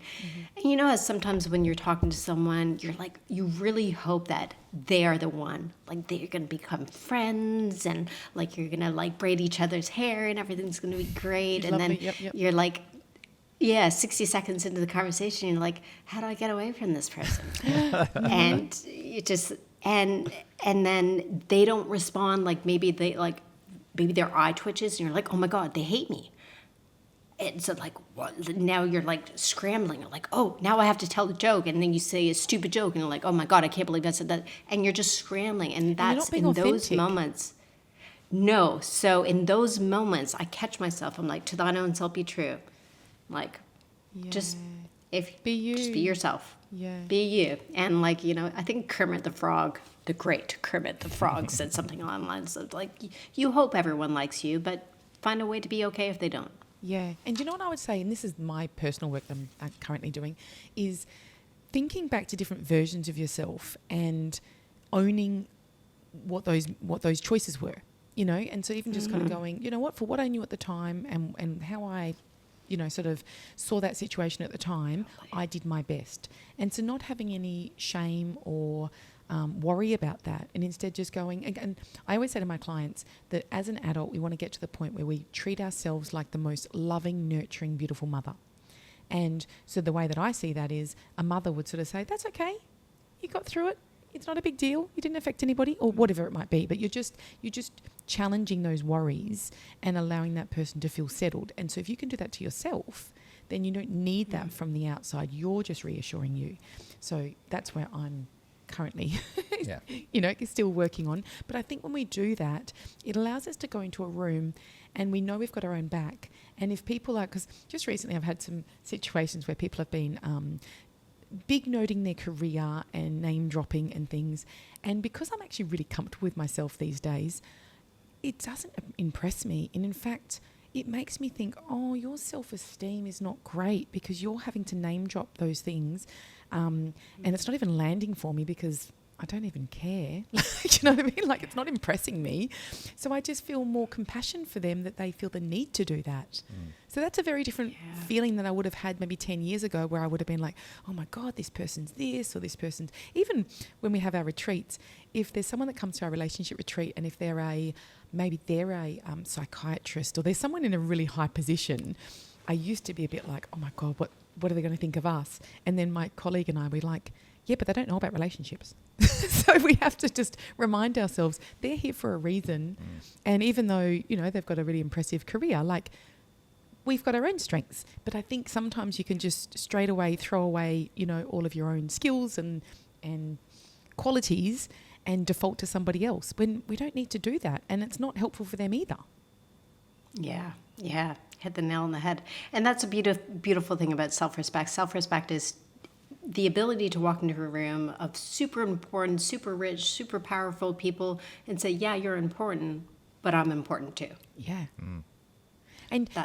And as sometimes when you're talking to someone, you're like, you really hope that they are the one. Like, they're going to become friends, and like, you're going to like braid each other's hair and everything's going to be great. And then you're like, 60 seconds into the conversation, you're like, how do I get away from this person? And you just, and then they don't respond. Like, maybe their eye twitches and you're like, oh my God, they hate me. And so, like, what? Now you're like scrambling. You're like, oh, now I have to tell the joke. And then you say a stupid joke and you're like, oh my God, I can't believe I said that. And you're just scrambling. And that's in those moments. No. So in those moments, I catch myself. I'm like, "To thine own self be true." Like, just be you. Just be yourself. Yeah. Be you. And like, I think Kermit the Frog, the great Kermit the Frog, said something along the lines of, like, you hope everyone likes you, but find a way to be okay if they don't. Yeah. And you know what I would say, and this is my personal work that I'm currently doing, is thinking back to different versions of yourself and owning what those choices were, and so even just kind of going, for what I knew at the time and how I sort of saw that situation at the time, I did my best. And so not having any shame or worry about that, and instead just going, and I always say to my clients that as an adult, we want to get to the point where we treat ourselves like the most loving, nurturing, beautiful mother. And so the way that I see that is a mother would sort of say, that's okay, you got through it. It's not a big deal. You didn't affect anybody, or whatever it might be. But you're just challenging those worries and allowing that person to feel settled. And so if you can do that to yourself, then you don't need that from the outside. You're just reassuring you. So that's where I'm currently, still working on. But I think when we do that, it allows us to go into a room and we know we've got our own back. And if people are, because just recently I've had some situations where people have been big noting their career and name dropping and things. And because I'm actually really comfortable with myself these days, it doesn't impress me. And in fact, it makes me think, oh, your self-esteem is not great because you're having to name drop those things. And it's not even landing for me because I don't even care. You know what I mean? Like, it's not impressing me. So I just feel more compassion for them that they feel the need to do that. So that's a very different feeling than I would have had maybe 10 years ago, where I would have been like, oh my God, this person's this or this person's... Even when we have our retreats, if there's someone that comes to our relationship retreat and if they're a psychiatrist or there's someone in a really high position, I used to be a bit like, oh my God, what are they going to think of us? And then my colleague and I were like, yeah, but they don't know about relationships. So we have to just remind ourselves they're here for a reason. And even though, they've got a really impressive career, like, we've got our own strengths. But I think sometimes you can just straight away throw away, all of your own skills and qualities and default to somebody else when we don't need to do that. And it's not helpful for them either. Yeah. Hit the nail on the head. And that's a beautiful thing about self-respect. Self-respect is the ability to walk into a room of super important, super rich, super powerful people and say, yeah, you're important, but I'm important too. Yeah. And do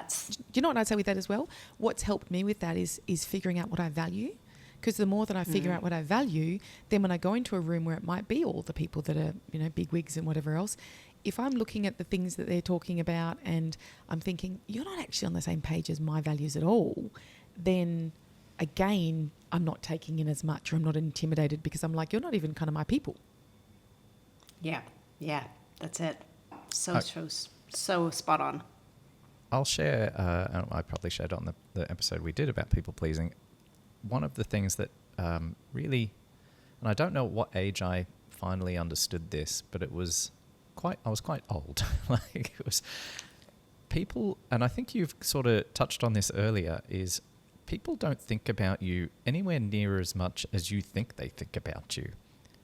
you know what I'd say with that as well? What's helped me with that is figuring out what I value. Because the more that I figure out what I value, then when I go into a room where it might be all the people that are, big wigs and whatever else, if I'm looking at the things that they're talking about and I'm thinking, you're not actually on the same page as my values at all, then again, I'm not taking in as much, or I'm not intimidated, because I'm like, you're not even kind of my people. Yeah, that's it. So spot on. I'll share, I probably shared on the episode we did about people pleasing. One of the things that really, and I don't know at what age I finally understood this, but I was quite old. Like, it was people, and I think you've sort of touched on this earlier, is people don't think about you anywhere near as much as you think they think about you.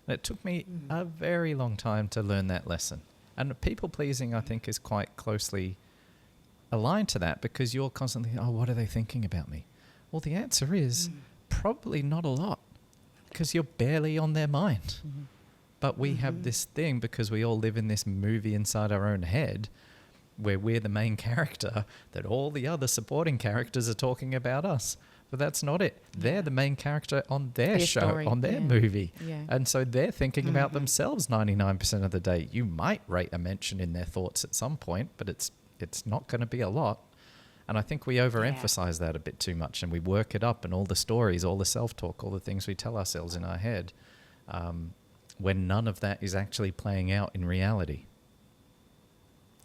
And it took me a very long time to learn that lesson. And people pleasing, I think, is quite closely aligned to that, because you're constantly, oh, what are they thinking about me? Well, the answer is probably not a lot, because you're barely on their mind. But we have this thing, because we all live in this movie inside our own head, where we're the main character, that all the other supporting characters are talking about us. But that's not it. They're the main character on their show, story, on their movie. Yeah. And so they're thinking about themselves 99% of the day. You might rate a mention in their thoughts at some point, but it's not going to be a lot. And I think we overemphasize that a bit too much, and we work it up, and all the stories, all the self-talk, all the things we tell ourselves in our head, when none of that is actually playing out in reality.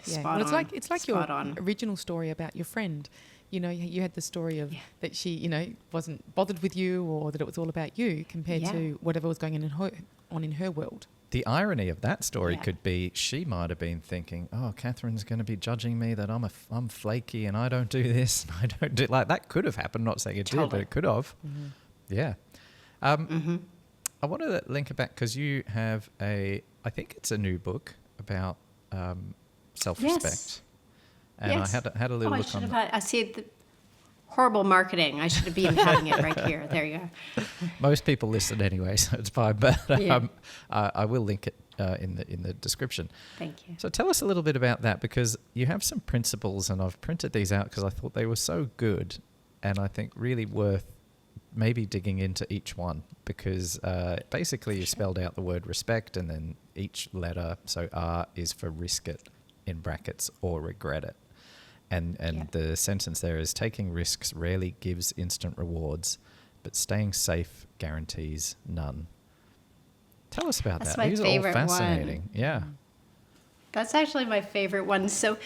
Yeah, well, it's like your original story about your friend. You know, you had the story of that she, you know, wasn't bothered with you, or that it was all about you, compared to whatever was going on in her world. The irony of that story could be, she might have been thinking, oh, Catherine's going to be judging me, that I'm flaky and I don't do this and I don't do, like, that could have happened. Not saying it did, but it could have. Yeah. I wanted to link it back, because you have I think it's a new book about self-respect. Yes. And I had a little look on I see the horrible marketing. I should have been having it right here. There you go. Most people listen anyway, so it's fine. But I will link it in the description. Thank you. So tell us a little bit about that, because you have some principles, and I've printed these out because I thought they were so good, and I think really worth maybe digging into each one, because basically you spelled out the word respect, and then each letter, so R is for risk it, in brackets, or regret it. And the sentence there is, taking risks rarely gives instant rewards, but staying safe guarantees none. Tell us about that. These are all fascinating. One. Yeah. That's actually my favorite one. So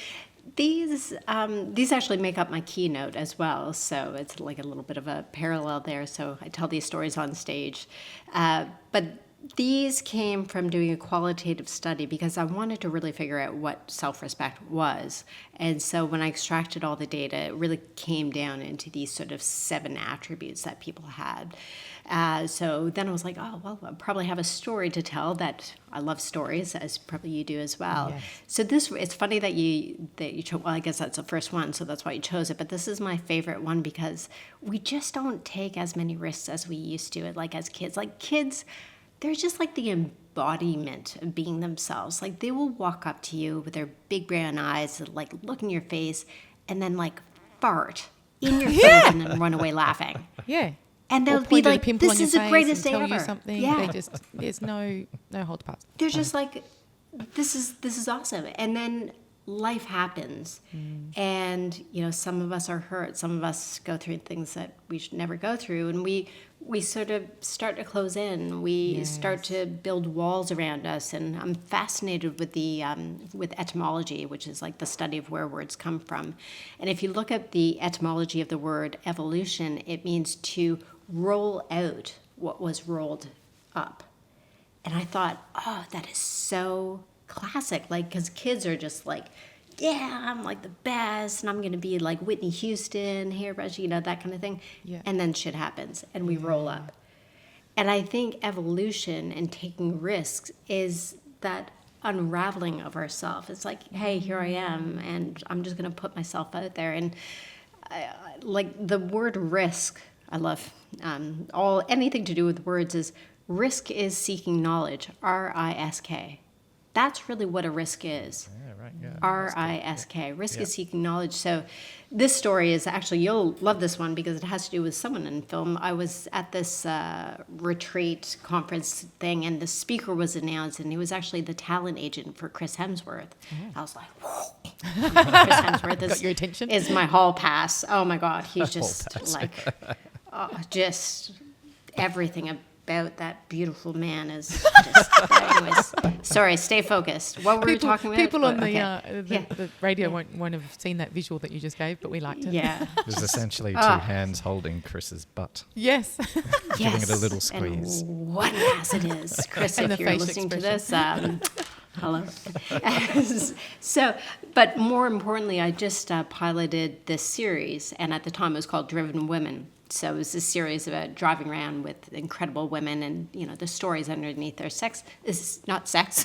these actually make up my keynote as well. So it's like a little bit of a parallel there. So I tell these stories on stage. But these came from doing a qualitative study, because I wanted to really figure out what self-respect was. And so when I extracted all the data, it really came down into these sort of 7 attributes that people had. So then I was like, oh, well, I'll probably have a story to tell. That I love stories, as probably you do as well. Yes. So it's funny that you chose, well, I guess that's the first one, so that's why you chose it. But this is my favorite one, because we just don't take as many risks as we used to, like as kids. Like kids, they're just like the embodiment of being themselves. Like, they will walk up to you with their big brown eyes, like look in your face, and then like fart in your face and then run away laughing. Yeah. And they'll be like, "This is the greatest day ever." Tell you something. Yeah. There's no holds barred. They're just like, this is awesome. And then life happens, and some of us are hurt. Some of us go through things that we should never go through, and we sort of start to close in. We start to build walls around us. And I'm fascinated with the with etymology, which is like the study of where words come from. And if you look at the etymology of the word evolution, it means to roll out what was rolled up. And I thought, oh, that is so classic. Like, because kids are just like, yeah, I'm like the best, and I'm going to be like Whitney Houston, hairbrush, that kind of thing. Yeah. And then shit happens, and we roll up. And I think evolution and taking risks is that unraveling of ourselves. It's like, hey, here I am, and I'm just going to put myself out there. And like the word risk, I love anything to do with words. Is risk is seeking knowledge, RISK. That's really what a risk is. Yeah, right. Yeah. RISK, risk Yeah. is seeking knowledge. So this story is actually, you'll love this one because it has to do with someone in film. I was at this retreat conference thing, and the speaker was announced, and he was actually the talent agent for Chris Hemsworth. I was like, whoa. Chris Hemsworth Got your attention? is my hall pass. Oh my God, he's just just everything about that beautiful man is just. Anyways, sorry, stay focused. What were we talking about? People on Okay. the radio won't have seen that visual that you just gave, but we liked it. Yeah. It was essentially two hands holding Chris's butt, yes. giving it a little squeeze. And what an ass it is, Chris, And if the you're facial listening to expression. this. Hello. So, but more importantly, I just piloted this series, and at the time it was called Driven Women. So it was this series about driving around with incredible women, and the stories underneath their sex is not sex,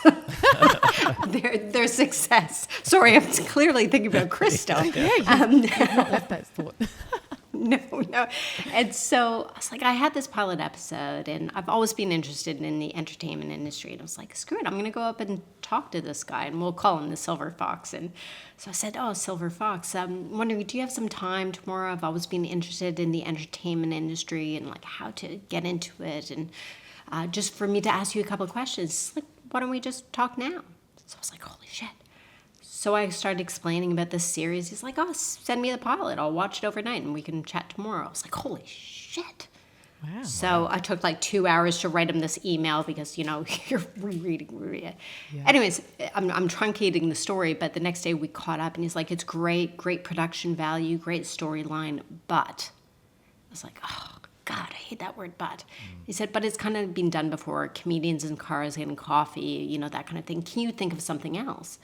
their success. Sorry, I'm clearly thinking about Chris still. You've not left that thought. No. And so I was like, I had this pilot episode, and I've always been interested in the entertainment industry. And I was like, screw it, I'm going to go up and talk to this guy, and we'll call him the Silver Fox. And so I said, oh, Silver Fox, I'm wondering, do you have some time tomorrow? I've always been interested in the entertainment industry and like how to get into it. And just for me to ask you a couple of questions, like, why don't we just talk now? So I was like, holy shit. So I started explaining about this series. He's like, oh, send me the pilot. I'll watch it overnight and we can chat tomorrow. I was like, holy shit. Wow. So I took like 2 hours to write him this email because, you're rereading. Yeah. Anyways, I'm truncating the story, but the next day we caught up and he's like, it's great production value, great storyline, but I was like, oh, God, I hate that word, but. He said, but it's kind of been done before. Comedians in cars getting coffee, that kind of thing. Can you think of something else?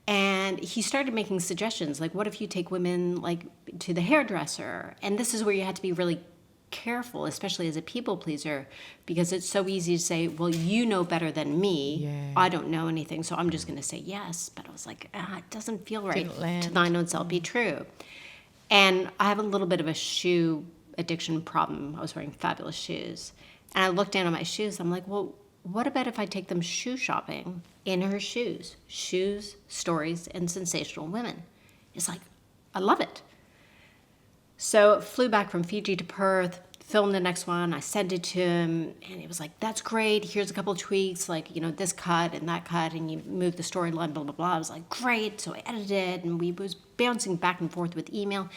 And he started making suggestions, like, what if you take women, like, to the hairdresser? And this is where you had to be really careful, especially as a people pleaser, because it's so easy to say, well, you know better than me. Yeah. I don't know anything, so I'm just going to say yes. But I was like, it doesn't feel right. Didn't land. To thine own self be true. And I have a little bit of a shoe addiction problem. I was wearing fabulous shoes. And I looked down at my shoes. I'm like, well, what about if I take them shoe shopping in her shoes? Shoes, stories, and sensational women. It's like, I love it. So flew back from Fiji to Perth, filmed the next one. I sent it to him, and he was like, that's great. Here's a couple of tweaks, like, this cut and that cut, and you move the storyline, blah, blah, blah. I was like, great. So I edited it, and we was bouncing back and forth with email.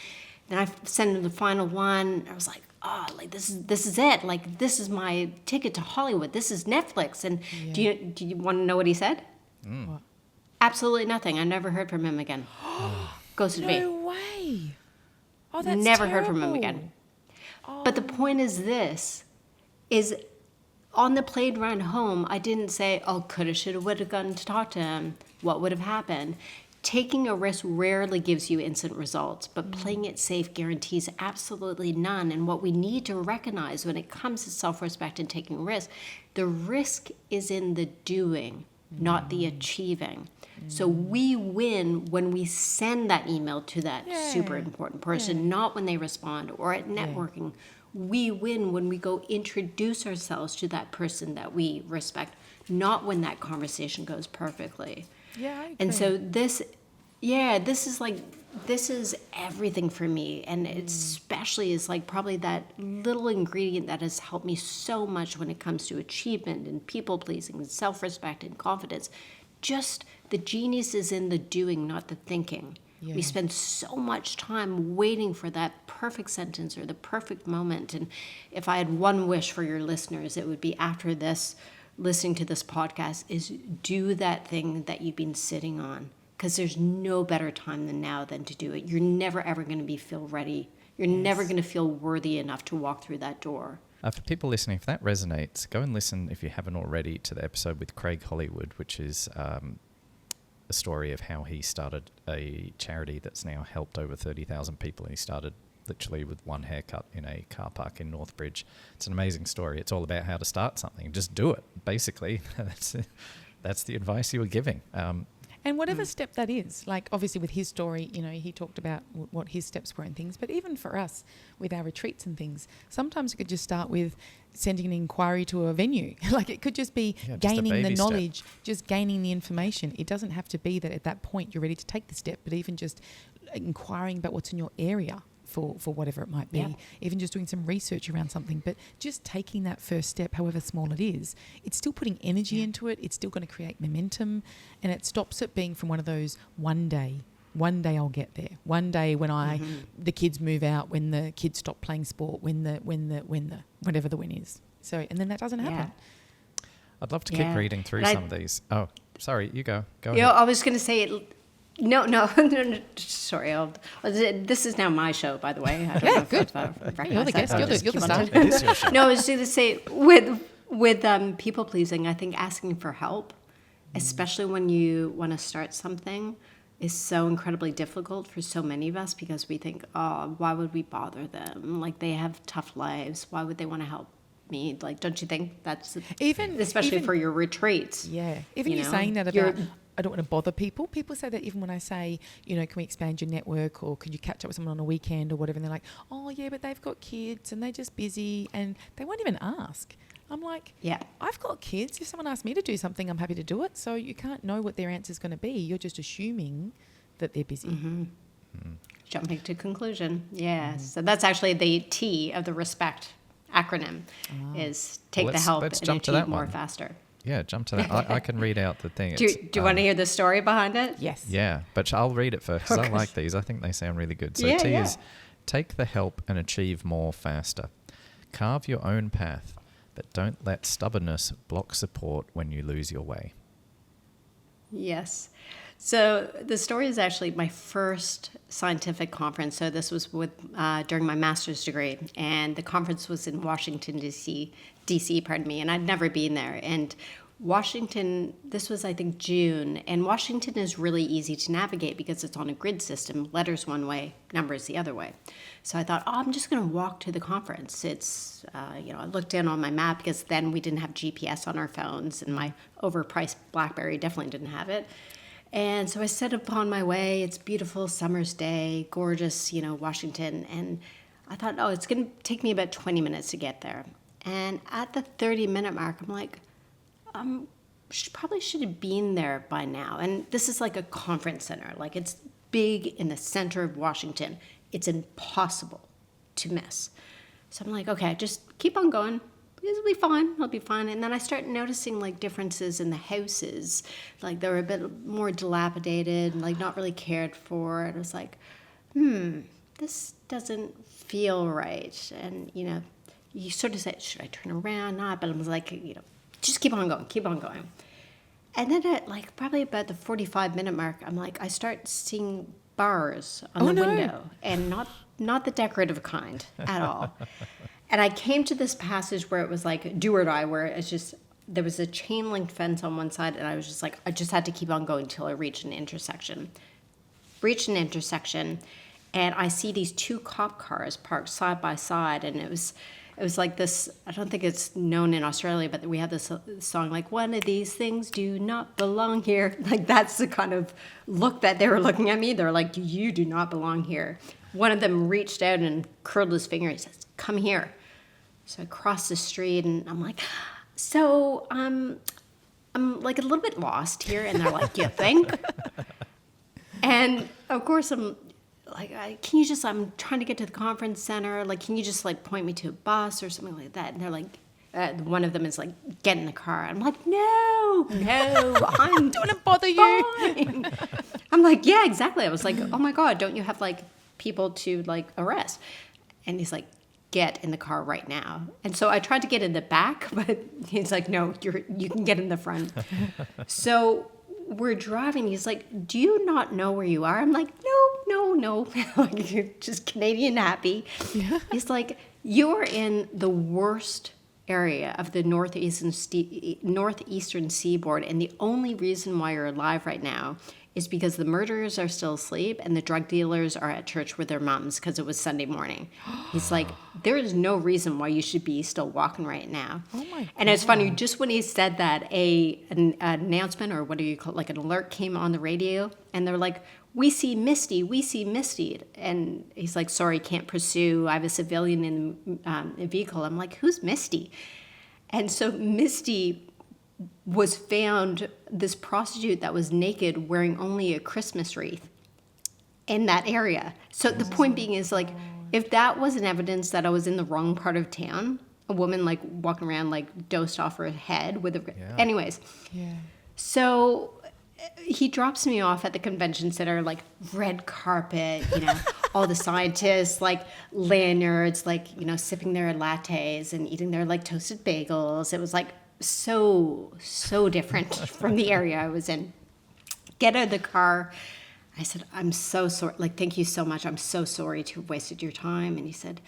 Then I sent him the final one. I was like, oh, like this is it. Like, this is my ticket to Hollywood. This is Netflix. And do you want to know what he said? What? Absolutely nothing. I never heard from him again. Ghosted me. No way. Oh, that's Never heard from him terrible. again. But the point is this, is on the plane ride home, I didn't say, oh, coulda, shoulda, woulda gone to talk to him. What would have happened? Taking a risk rarely gives you instant results, but playing it safe guarantees absolutely none. And what we need to recognize when it comes to self-respect and taking risks, the risk is in the doing, not the achieving. So we win when we send that email to that super important person, not when they respond. Or at networking, we win when we go introduce ourselves to that person that we respect, not when that conversation goes perfectly. Yeah, I agree. And so this is everything for me. And it especially is like probably that little ingredient that has helped me so much when it comes to achievement and people pleasing and self-respect and confidence. Just the genius is in the doing, not the thinking. Yeah. We spend so much time waiting for that perfect sentence or the perfect moment. And if I had one wish for your listeners, it would be after this, listening to this podcast, is do that thing that you've been sitting on. Because there's no better time than now than to do it. You're never, ever going to feel ready. You're never going to feel worthy enough to walk through that door. For people listening, if that resonates, go and listen, if you haven't already, to the episode with Craig Hollywood, which is a story of how he started a charity that's now helped over 30,000 people. And he started literally with one haircut in a car park in Northbridge. It's an amazing story. It's all about how to start something. Just do it, basically. That's the advice you were giving. And whatever step that is, like obviously with his story, you know, he talked about what his steps were and things, but even for us with our retreats and things, sometimes it could just start with sending an inquiry to a venue. Like it could just be gaining the knowledge, just gaining the information. It doesn't have to be that at that point you're ready to take the step, but even just inquiring about what's in your area for whatever it might be, even just doing some research around something, but just taking that first step, however small it is, it's still putting energy into it. It's still going to create momentum, and it stops it being from one of those one day I'll get there. One day when the kids move out, when the kids stop playing sport, when the whatever the win is. So, and then that doesn't happen. I'd love to keep reading through some of these. Oh, sorry, you go. Go ahead. I was going to say No, sorry. This is now my show, by the way. I don't know good. You're the guest. You're the star. It is your show. No, I was going to say with people pleasing, I think asking for help, especially when you want to start something, is so incredibly difficult for so many of us because we think, oh, why would we bother them? Like they have tough lives. Why would they want to help me? Like, don't you think that's especially for your retreats? Yeah. Even you saying that about I don't want to bother people. People say that even when I say, you know, can we expand your network or could you catch up with someone on a weekend or whatever? And they're like, oh, yeah, but they've got kids and they're just busy and they won't even ask. I'm like, I've got kids. If someone asks me to do something, I'm happy to do it. So you can't know what their answer is going to be. You're just assuming that they're busy. Jumping to conclusion. Yeah. So that's actually the T of the RESPECT acronym is take the help and achieve more faster. Yeah, jump to that. I can read out the thing. Do you want to hear the story behind it? Yes. Yeah, but I'll read it first because I like these. I think they sound really good. So T is take the help and achieve more faster. Carve your own path, but don't let stubbornness block support when you lose your way. Yes. So the story is actually my first scientific conference. So this was during my master's degree, and the conference was in Washington, D.C., and I'd never been there. And Washington, this was, I think, June, and Washington is really easy to navigate because it's on a grid system, letters one way, numbers the other way. So I thought, I'm just going to walk to the conference. It's, I looked in on my map because then we didn't have GPS on our phones, and my overpriced BlackBerry definitely didn't have it. And so I set upon my way. It's beautiful summer's day, gorgeous, Washington. And I thought, it's going to take me about 20 minutes to get there. And at the 30-minute mark, I'm like, probably should have been there by now. And this is like a conference center. Like it's big in the center of Washington. It's impossible to miss. So I'm like, okay, just keep on going. It'll be fine. I'll be fine. And then I start noticing like differences in the houses. Like they were a bit more dilapidated, like not really cared for. And I was like, this doesn't feel right. And, you sort of said, should I turn around? Not. But I was like, just keep on going. And then at like probably about the 45-minute mark, I'm like, I start seeing bars on the window, and not the decorative kind at all. And I came to this passage where it was like do or die, where it's just there was a chain link fence on one side, and I was just like, I just had to keep on going till I reached an intersection. And I see these two cop cars parked side by side, and it was like this, I don't think it's known in Australia, but we have this song like, one of these things do not belong here. Like that's the kind of look that they were looking at me. They're like, you do not belong here. One of them reached out and curled his finger. He says, come here. So I crossed the street and I'm like, so I'm like a little bit lost here. And they're like, you think? And of course I'm like, I'm trying to get to the conference center. Like, can you just like point me to a bus or something like that? And they're like, one of them is like, get in the car. I'm like, no, I don't want to bother you. I'm like, yeah, exactly. I was like, oh my God, don't you have like people to like arrest? And he's like, get in the car right now. And so I tried to get in the back, but he's like, no, you can get in the front. So we're driving. He's like, do you not know where you are? I'm like, no. Like, you're just Canadian happy. Yeah. He's like, you're in the worst area of the northeastern seaboard, and the only reason why you're alive right now is because the murderers are still asleep and the drug dealers are at church with their moms because it was Sunday morning. He's like, there is no reason why you should be still walking right now. Oh my God. And it's funny, just when he said that, an announcement, or what do you call it, like an alert came on the radio, and they're like, we see Misty, we see Misty. And he's like, sorry, can't pursue. I have a civilian in a vehicle. I'm like, who's Misty? And so Misty was found, this prostitute that was naked wearing only a Christmas wreath in that area. So the point being is, like, if that wasn't evidence that I was in the wrong part of town, a woman like walking around like dosed off her head with a... Anyways. Yeah. So he drops me off at the convention center, like red carpet, all the scientists, like lanyards, like, sipping their lattes and eating their like toasted bagels. It was like so different from the area I was in. Get out of the car. I said, I'm so sorry. Like, thank you so much. I'm so sorry to have wasted your time. And he said,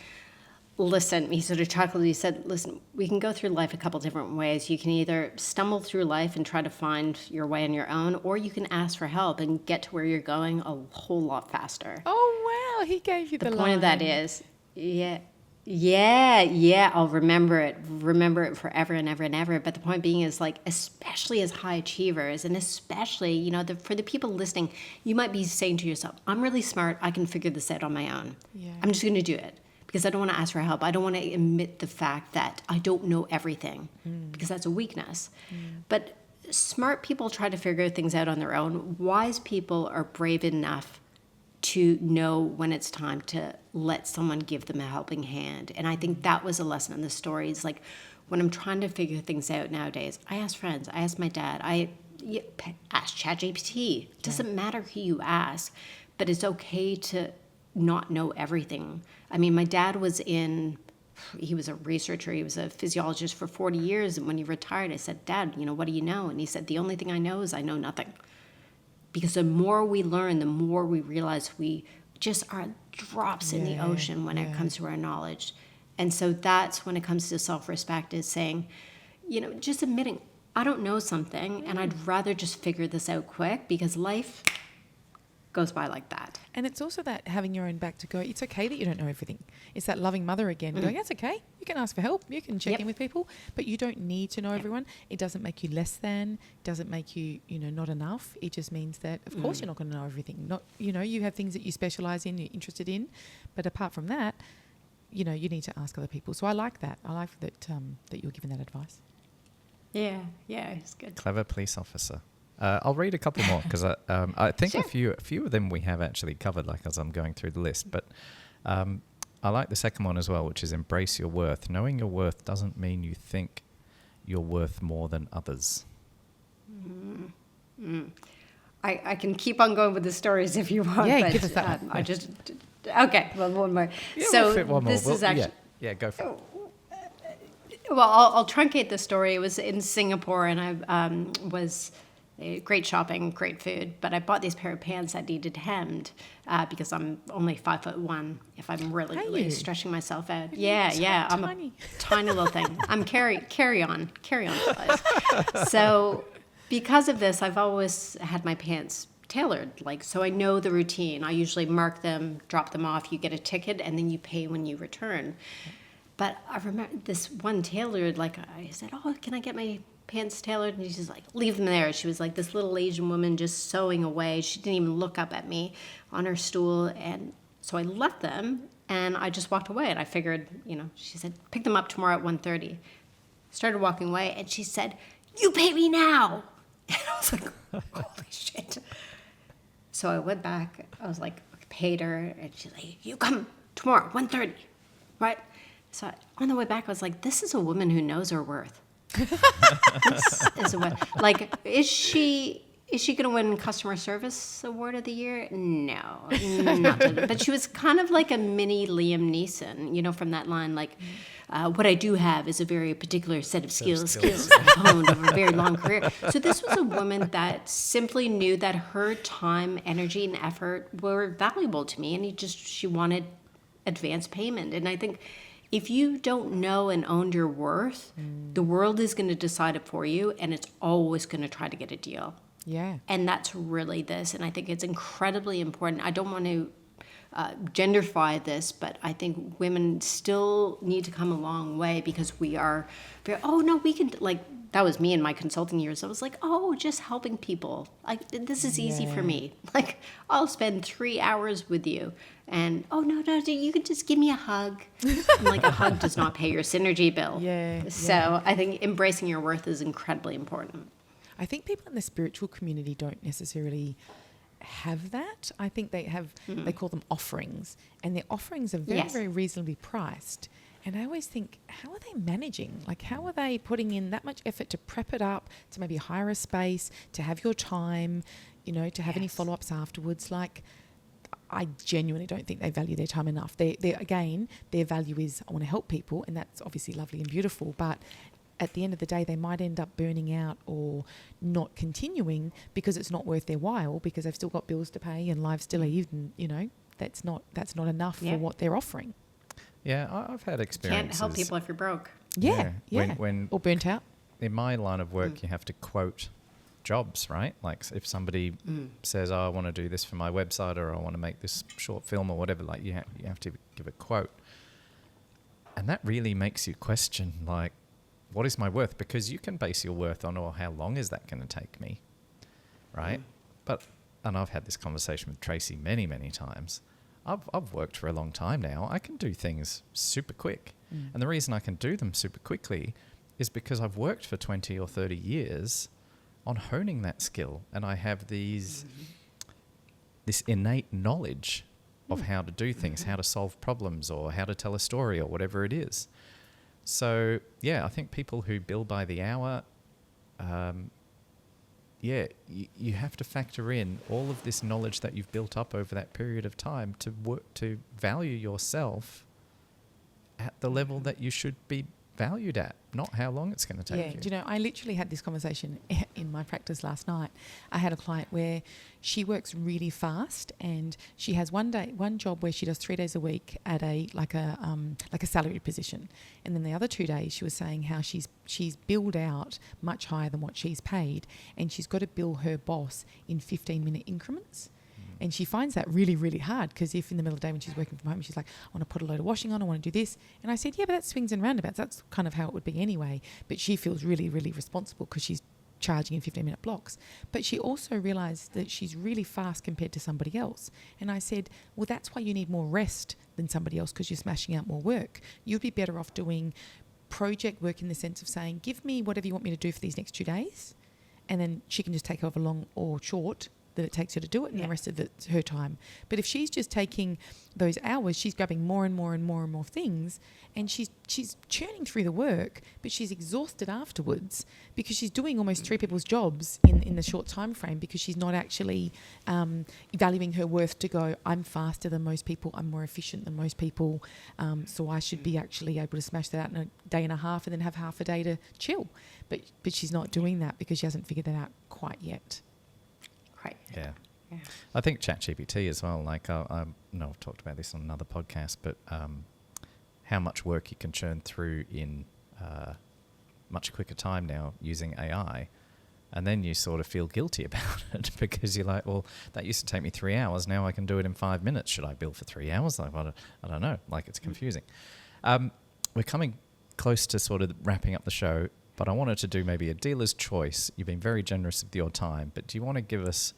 listen, he sort of chuckled. He said, listen, we can go through life a couple different ways. You can either stumble through life and try to find your way on your own, or you can ask for help and get to where you're going a whole lot faster. Oh, wow. He gave you the point line. of that is, yeah, I'll remember it forever and ever and ever. But the point being is, like, especially as high achievers, and especially, for the people listening, you might be saying to yourself, I'm really smart. I can figure this out on my own. Yeah. I'm just going to do it because I don't want to ask for help. I don't want to admit the fact that I don't know everything because that's a weakness. But smart people try to figure things out on their own. Wise people are brave enough to know when it's time to let someone give them a helping hand. And I think that was a lesson in the story. It's like, when I'm trying to figure things out nowadays, I ask friends, I ask my dad, I ask ChatGPT. It doesn't matter who you ask, but it's okay to not know everything. I mean, my dad he was a researcher, he was a physiologist for 40 years, and when he retired, I said, Dad, what do you know? And he said, the only thing I know is I know nothing. Because the more we learn, the more we realize we just are drops in the ocean when it comes to our knowledge. And so that's when it comes to self-respect, is saying, just admitting, I don't know something, and I'd rather just figure this out quick, because life goes by like that. And it's also that having your own back to go, it's okay that you don't know everything. It's that loving mother again, going, that's okay. You can ask for help. You can check in with people, but you don't need to know everyone. It doesn't make you less than, it doesn't make you, not enough. It just means that, of course, you're not going to know everything. Not, you have things that you specialize in, you're interested in, but apart from that, you need to ask other people. So I like that. I like that that you're giving that advice. Yeah, it's good. Clever police officer. I'll read a couple more because I think a few of them we have actually covered, like, as I'm going through the list. But I like the second one as well, which is embrace your worth. Knowing your worth doesn't mean you think you're worth more than others. I can keep on going with the stories if you want. Yeah, but, give us that. Okay, well, one more. Yeah, so we'll fit one more. This is actually... Yeah, go for it. Well, I'll truncate the story. It was in Singapore, and I was... great shopping, great food, but I bought these pair of pants that needed hemmed because I'm only 5'1". If I'm really stretching myself out, I'm a tiny little thing. I'm carry on size. So because of this, I've always had my pants tailored, so I know the routine. I usually mark them, drop them off. You get a ticket, and then you pay when you return. But I remember this one tailored. I said, "Oh, can I get my pants tailored?" And she's like, "Leave them there." She was like this little Asian woman just sewing away. She didn't even look up at me on her stool. And so I left them and I just walked away. And I figured, she said, "Pick them up tomorrow at 1:30. Started walking away and she said, "You pay me now." And I was like, holy shit. So I went back. I was like, paid her. And she's like, "You come tomorrow, 1:30. Right? So on the way back, I was like, this is a woman who knows her worth. Is she going to win Customer Service Award of the Year? No, not totally. But she was kind of like a mini Liam Neeson, from that line, what I do have is a very particular set of skills I've honed over a very long career. So this was a woman that simply knew that her time, energy, and effort were valuable to me, and she wanted advance payment. And I think, if you don't know and own your worth, the world is going to decide it for you, and it's always going to try to get a deal. Yeah. And that's really this. And I think it's incredibly important. I don't want to genderify this, but I think women still need to come a long way, because we are very, oh no, we can, like, that was me in my consulting years. I was like, oh, just helping people. Like, this is easy for me. Like, I'll spend 3 hours with you. And, oh, no, you can just give me a hug. And like, a hug does not pay your synergy bill. Yeah. So I think embracing your worth is incredibly important. I think people in the spiritual community don't necessarily have that. I think they have, they call them offerings, and their offerings are very, very reasonably priced. And I always think, how are they managing? Like, how are they putting in that much effort to prep it up, to maybe hire a space, to have your time, you know, to have any follow-ups afterwards? Like, I genuinely don't think they value their time enough. Again, their value is, I want to help people, and that's obviously lovely and beautiful, but at the end of the day, they might end up burning out or not continuing because it's not worth their while, because they've still got bills to pay and lives to lead, and, you know, that's not enough for what they're offering. Yeah, I've had experiences. Can't help people if you're broke. Yeah. When or burnt out. In my line of work, you have to quote jobs, right? Like, if somebody says, oh, I want to do this for my website, or I want to make this short film or whatever, like, you have to give a quote. And that really makes you question, like, what is my worth? Because you can base your worth on, oh, how long is that going to take me, right? And I've had this conversation with Tracy many, many times. I've worked for a long time now. I can do things super quick. And the reason I can do them super quickly is because I've worked for 20 or 30 years on honing that skill. And I have this innate knowledge of how to do things, how to solve problems, or how to tell a story, or whatever it is. So, yeah, I think people who bill by the hour, you have to factor in all of this knowledge that you've built up over that period of time to value yourself at the level that you should be valued at, not how long it's going to take you. Yeah, do you know, I literally had this conversation in my practice last night. I had a client where she works really fast, and she has one job where she does 3 days a week at a salaried position, and then the other 2 days she was saying how she's billed out much higher than what she's paid, and she's got to bill her boss in 15-minute increments. And she finds that really, really hard, because if in the middle of the day when she's working from home, she's like, I want to put a load of washing on, I want to do this. And I said, yeah, but that swings and roundabouts. That's kind of how it would be anyway. But she feels really, really responsible because she's charging in 15-minute blocks. But she also realised that she's really fast compared to somebody else. And I said, well, that's why you need more rest than somebody else, because you're smashing out more work. You'd be better off doing project work in the sense of saying, give me whatever you want me to do for these next 2 days. And then she can just take however long or short that it takes her to do it, and the rest of it's her time. But if she's just taking those hours, she's grabbing more and more and more and more things, and she's churning through the work, but she's exhausted afterwards because she's doing almost 3 people's jobs in the short time frame, because she's not actually valuing her worth to go, I'm faster than most people, I'm more efficient than most people, so I should be actually able to smash that out in a day and a half and then have half a day to chill. But she's not doing that because she hasn't figured that out quite yet. Right. Yeah. I think ChatGPT as well, like I know I've talked about this on another podcast, but how much work you can churn through in much quicker time now using AI, and then you sort of feel guilty about it because you're like, well, that used to take me 3 hours, now I can do it in 5 minutes. Should I bill for 3 hours? Like, I don't know. Like, it's confusing. We're coming close to sort of wrapping up the show, but I wanted to do maybe a dealer's choice. You've been very generous with your time, but do you want to give us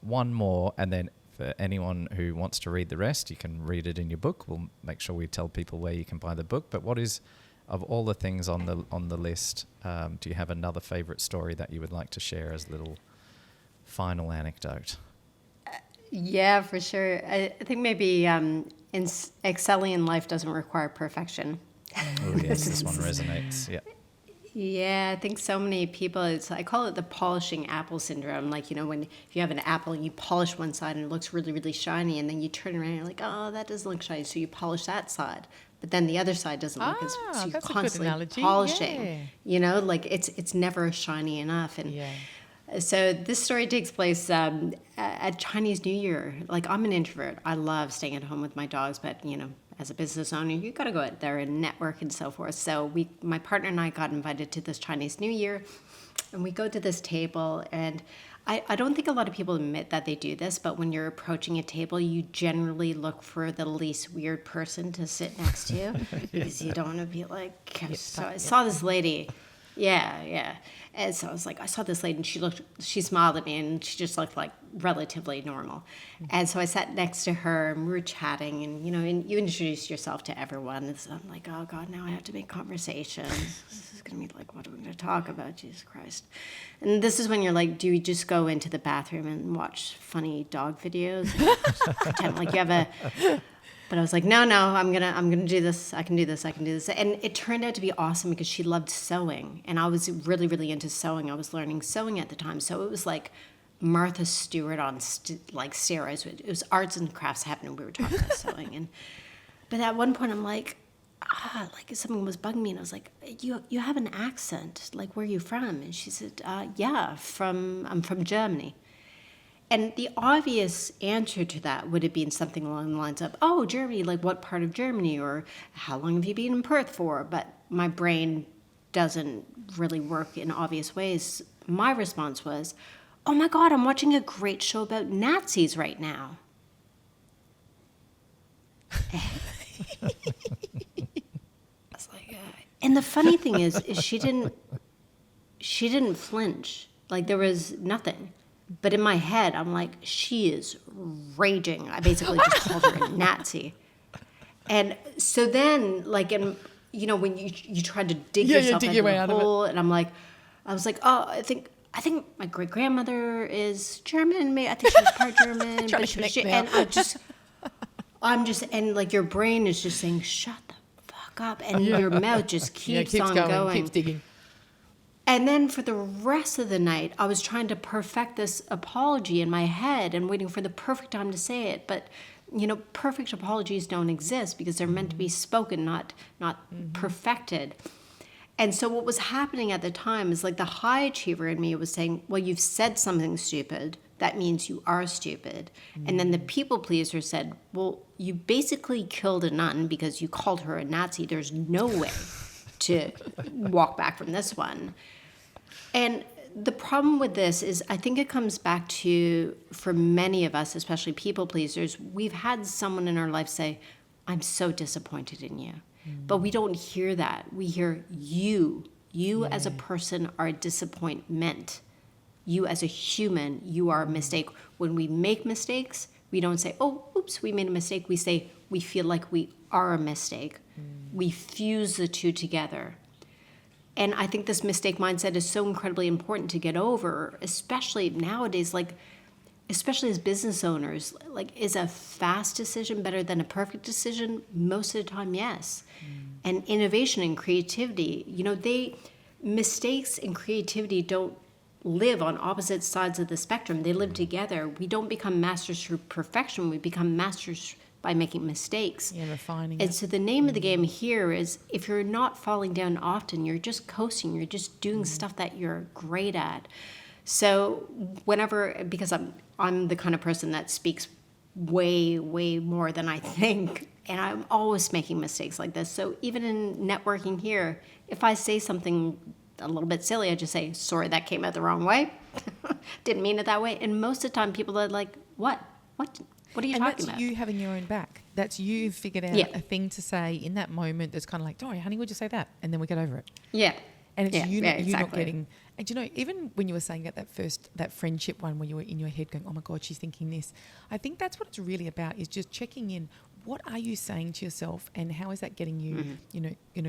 one more? And then for anyone who wants to read the rest, you can read it in your book. We'll make sure we tell people where you can buy the book. But what is, of all the things on the list, do you have another favourite story that you would like to share as a little final anecdote? Yeah, for sure. I think maybe excelling in life doesn't require perfection. Oh, yes, this one resonates. Yeah. Yeah, I think so many people, I call it the polishing apple syndrome. Like, when if you have an apple and you polish one side and it looks really, really shiny, and then you turn around and you're like, oh, that doesn't look shiny. So you polish that side. But then the other side doesn't look as, so you're constantly polishing. Like it's never shiny enough. And so this story takes place at Chinese New Year. Like, I'm an introvert. I love staying at home with my dogs, but, as a business owner, you got to go out there and network and so forth. So my partner and I got invited to this Chinese New Year, And we go to this table, and I don't think a lot of people admit that they do this, but when you're approaching a table, you generally look for the least weird person to sit next to you because you don't want to be like, so I saw this lady. Yeah. And so I was like, I saw this lady, and she smiled at me, and she just looked like relatively normal. And so I sat next to her, and we were chatting, and and you introduce yourself to everyone. And so I'm like, oh God, now I have to make conversation. This is going to be like, what are we going to talk about? Jesus Christ. And this is when you're like, do you just go into the bathroom and watch funny dog videos? And pretend like you have a... But I was like, no, I'm gonna do this. I can do this. And it turned out to be awesome because she loved sewing, and I was really, really into sewing. I was learning sewing at the time, so it was like Martha Stewart on like steroids. It was arts and crafts happening. We were talking about sewing, but at one point I'm like something was bugging me, and I was like, you have an accent. Like, where are you from? And she said, I'm from Germany. And the obvious answer to that would have been something along the lines of, oh, Germany, like what part of Germany, or how long have you been in Perth for? But my brain doesn't really work in obvious ways. My response was, oh my God, I'm watching a great show about Nazis right now. I was like, and the funny thing is she didn't flinch. Like, there was nothing. But in my head, I'm like, she is raging. I basically just called her a Nazi. And so then, like, when you try to dig yourself into the hole, and I was like, oh, I think my great grandmother is German. I think she was part German. And like, your brain is just saying, shut the fuck up, and your mouth just keeps on going, keeps digging. And then for the rest of the night, I was trying to perfect this apology in my head and waiting for the perfect time to say it. But, perfect apologies don't exist because they're meant to be spoken, not perfected. And so what was happening at the time is, like, the high achiever in me was saying, well, you've said something stupid. That means you are stupid. And then the people pleaser said, well, you basically killed a nun because you called her a Nazi. There's no way to walk back from this one. And the problem with this is, I think it comes back to, for many of us, especially people pleasers, we've had someone in our life say, I'm so disappointed in you. But we don't hear that. We hear you. You as a person are a disappointment. You as a human, you are a mistake. When we make mistakes, we don't say, oh, oops, we made a mistake. We say, we feel like we are a mistake. We fuse the two together. And I think this mistake mindset is so incredibly important to get over, especially nowadays, like, especially as business owners. Like, is a fast decision better than a perfect decision? Most of the time, yes. And innovation and creativity, mistakes and creativity don't live on opposite sides of the spectrum. They live together. We don't become masters through perfection. We become masters by making mistakes. Refining. And so the name of the game here is, if you're not falling down often, you're just coasting, you're just doing stuff that you're great at. So because I'm the kind of person that speaks way, way more than I think, and I'm always making mistakes like this. So even in networking here, if I say something a little bit silly, I just say, sorry, that came out the wrong way. Didn't mean it that way. And most of the time people are like, what are you talking about? And that's you having your own back. That's you figured out a thing to say in that moment that's kind of like, sorry, honey, would you say that? And then we get over it. Yeah. And it's you not exactly. getting... And, even when you were saying that friendship one where you were in your head going, oh, my God, she's thinking this. I think that's what it's really about, is just checking in. What are you saying to yourself, and how is that getting you,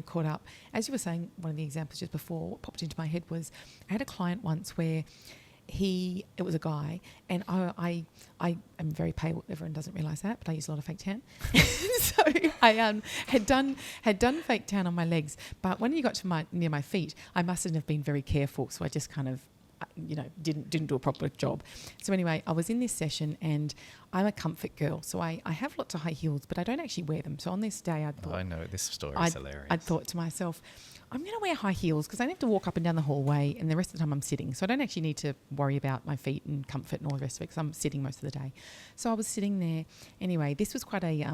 caught up? As you were saying, one of the examples just before, what popped into my head was, I had a client once where it was a guy, and I am very pale. Everyone doesn't realise that, but I use a lot of fake tan. So I had done fake tan on my legs, but when you got to near my feet, I mustn't have been very careful. So I just kind of, didn't do a proper job. So anyway, I was in this session, and I'm a comfort girl, so I have lots of high heels, but I don't actually wear them. So on this day, I know this story is hilarious. I thought to myself, I'm going to wear high heels because I don't have to walk up and down the hallway, and the rest of the time I'm sitting. So I don't actually need to worry about my feet and comfort and all the rest of it because I'm sitting most of the day. So I was sitting there. Anyway, this was quite a...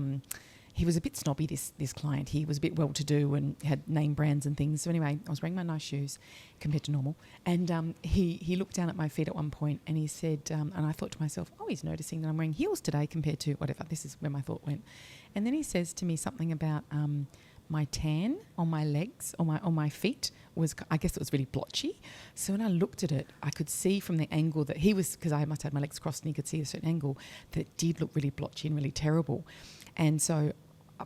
he was a bit snobby, this client. He was a bit well-to-do and had name brands and things. So anyway, I was wearing my nice shoes compared to normal. And he looked down at my feet at one point and he said, and I thought to myself, oh, he's noticing that I'm wearing heels today compared to whatever. This is where my thought went. And then he says to me something about my tan on my legs, on my feet was, I guess it was really blotchy. So when I looked at it, I could see from the angle that he was, because I must have my legs crossed and he could see a certain angle, that it did look really blotchy and really terrible. And so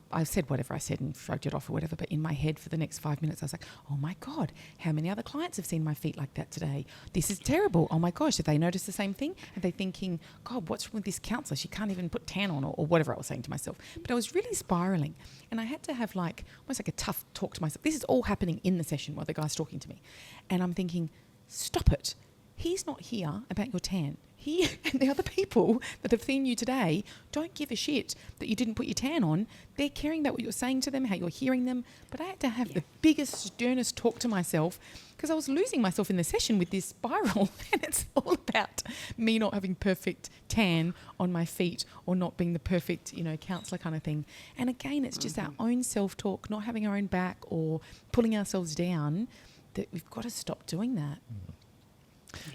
I said whatever I said and shrugged it off or whatever, but in my head for the next 5 minutes I was like, oh my God, how many other clients have seen my feet like that today? This is terrible. Oh my gosh, have they noticed the same thing? Are they thinking, God, what's wrong with this counsellor? She can't even put tan on, or whatever I was saying to myself. But I was really spiralling and I had to have like almost like a tough talk to myself. This is all happening in the session while the guy's talking to me. And I'm thinking, stop it. He's not here about your tan. He and the other people that have seen you today don't give a shit that you didn't put your tan on. They're caring about what you're saying to them, how you're hearing them. But I had to have the biggest, sternest talk to myself because I was losing myself in the session with this spiral. And it's all about me not having perfect tan on my feet or not being the perfect, counsellor kind of thing. And again, it's just our own self-talk, not having our own back or pulling ourselves down, that we've got to stop doing that.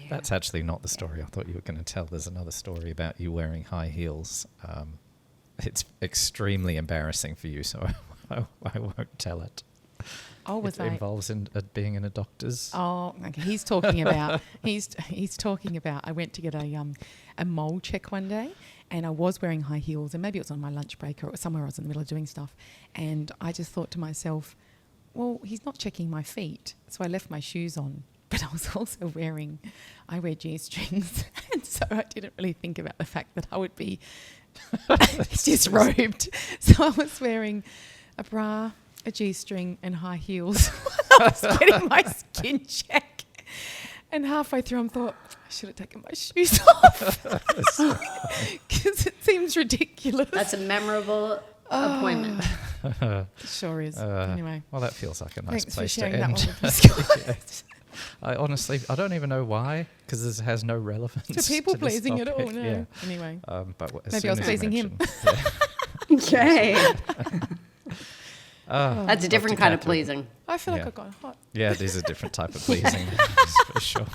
Yeah. That's actually not the story I thought you were going to tell. There's another story about you wearing high heels. It's extremely embarrassing for you, so I won't tell it. Oh, was it involves being in a doctor's. Oh, okay. He's talking about. he's talking about. I went to get a mole check one day, and I was wearing high heels, and maybe it was on my lunch break or somewhere I was in the middle of doing stuff, and I just thought to myself, well, he's not checking my feet, so I left my shoes on. But I was also I wear G-strings, and so I didn't really think about the fact that I would be disrobed. So I was wearing a bra, a G-string and high heels. I was getting my skin check. And halfway through I thought, I should have taken my shoes off. Because it seems ridiculous. That's a memorable appointment. It sure is. Anyway. Well, that feels like a nice place to end. That one with I don't even know why, because this has no relevance to people pleasing at all. No. Yeah. Anyway, but maybe I was pleasing him. Okay. That's a different kind of pleasing. I feel like I've gone hot. Yeah, it is a different type of pleasing, for sure.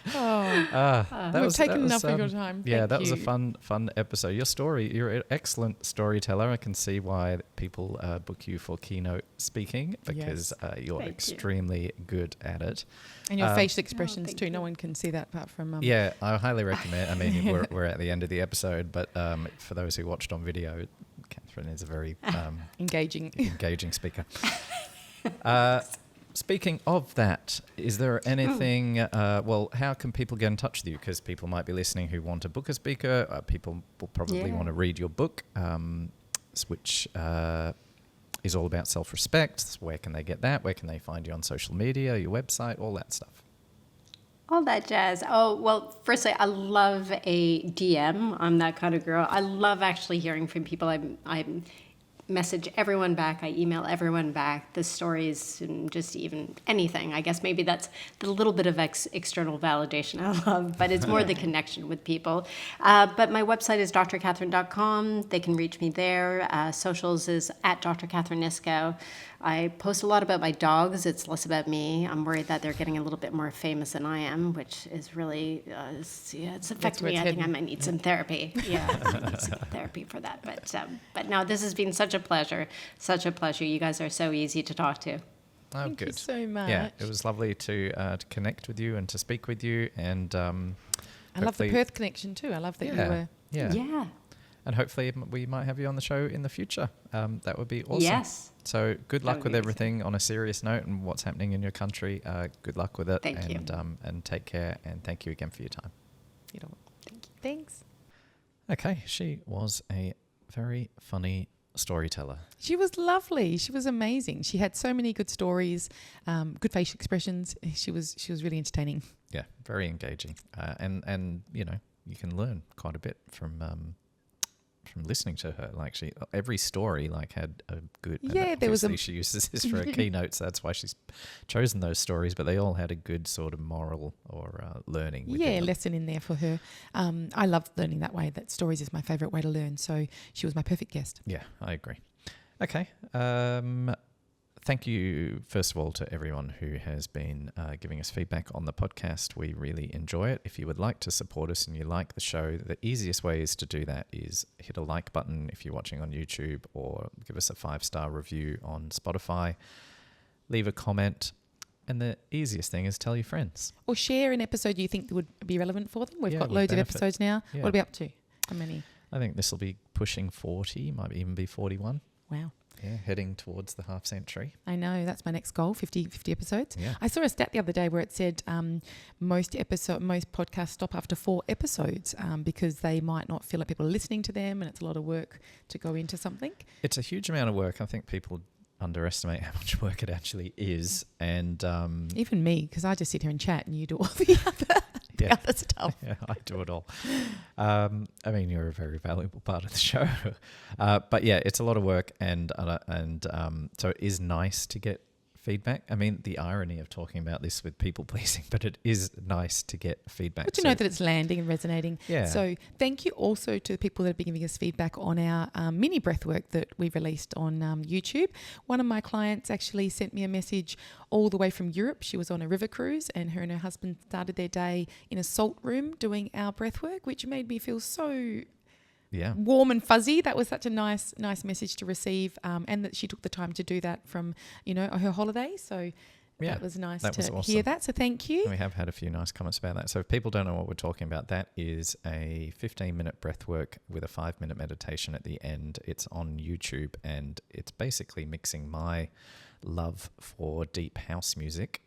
We've taken enough of your time. Yeah, Thank that you. was a fun episode. You're an excellent storyteller. I can see why people book you for keynote speaking, because you're extremely good at it. And your facial expressions too. No one can see that apart from... Yeah, I highly recommend. I mean, we're at the end of the episode, but for those who watched on video, Katherine is a very engaging speaker. Speaking of that, is there anything, how can people get in touch with you? Because people might be listening who want to book a speaker. People will probably want to read your book, which is all about self-respect. Where can they get that? Where can they find you on social media, your website, all that stuff? All that jazz. Oh, well, firstly, I love a DM. I'm that kind of girl. I love actually hearing from people. I message everyone back. I email everyone back the stories and just even anything. I guess maybe that's the little bit of external validation I love, but it's more the connection with people. But my website is drkatherine.com. They can reach me there. Socials is at Dr Katherine Iscoe. I post a lot about my dogs. It's less about me. I'm worried that they're getting a little bit more famous than I am, which is really, it's affecting me. I think I might need some therapy. Yeah, I need some therapy for that. But no, this has been such a pleasure. Such a pleasure. You guys are so easy to talk to. Oh, Thank good. you so much. Yeah, it was lovely to connect with you and to speak with you. And I love the Perth connection too. I love that you were. Yeah. And hopefully we might have you on the show in the future. That would be awesome. Yes. So good luck with everything on a serious note and what's happening in your country. Good luck with it. Thank you. And take care. And thank you again for your time. You know, thank you. Thanks. Okay. She was a very funny storyteller. She was lovely. She was amazing. She had so many good stories, good facial expressions. She was really entertaining. Yeah, very engaging. And you know, you can learn quite a bit from from listening to her. Like every story like had a good. Yeah, there was she uses this for a keynote, so that's why she's chosen those stories. But they all had a good sort of moral or learning. Lesson in there for her. I love learning that way. That stories is my favourite way to learn. So she was my perfect guest. Yeah, I agree. Okay. Thank you, first of all, to everyone who has been giving us feedback on the podcast. We really enjoy it. If you would like to support us and you like the show, the easiest ways to do that is hit a like button if you're watching on YouTube, or give us a 5-star review on Spotify. Leave a comment. And the easiest thing is tell your friends. Or share an episode you think would be relevant for them. We've got loads of episodes now. Yeah. What are we up to? How many? I think this will be pushing 40, might even be 41. Wow. Yeah, heading towards the half century. I know, that's my next goal, 50 episodes. Yeah. I saw a stat the other day where it said most podcasts stop after 4 episodes because they might not feel like people are listening to them, and it's a lot of work to go into something. It's a huge amount of work. I think people underestimate how much work it actually is. And even me, because I just sit here and chat and you do all the other stuff. Yeah, I do it all. I mean, you're a very valuable part of the show. But yeah, it's a lot of work, and so it is nice to get feedback. I mean, the irony of talking about this with people pleasing, but it is nice to get feedback. But to know that it's landing and resonating. Yeah. So thank you also to the people that have been giving us feedback on our mini breath work that we released on YouTube. One of my clients actually sent me a message all the way from Europe. She was on a river cruise, and her her started their day in a salt room doing our breath work, which made me feel so warm and fuzzy. That was such a nice message to receive, and that she took the time to do that from her holiday. So that was nice to hear that. So thank you. And we have had a few nice comments about that. So if people don't know what we're talking about, that is a 15-minute breath work with a 5-minute meditation at the end. It's on YouTube, and it's basically mixing my love for deep house music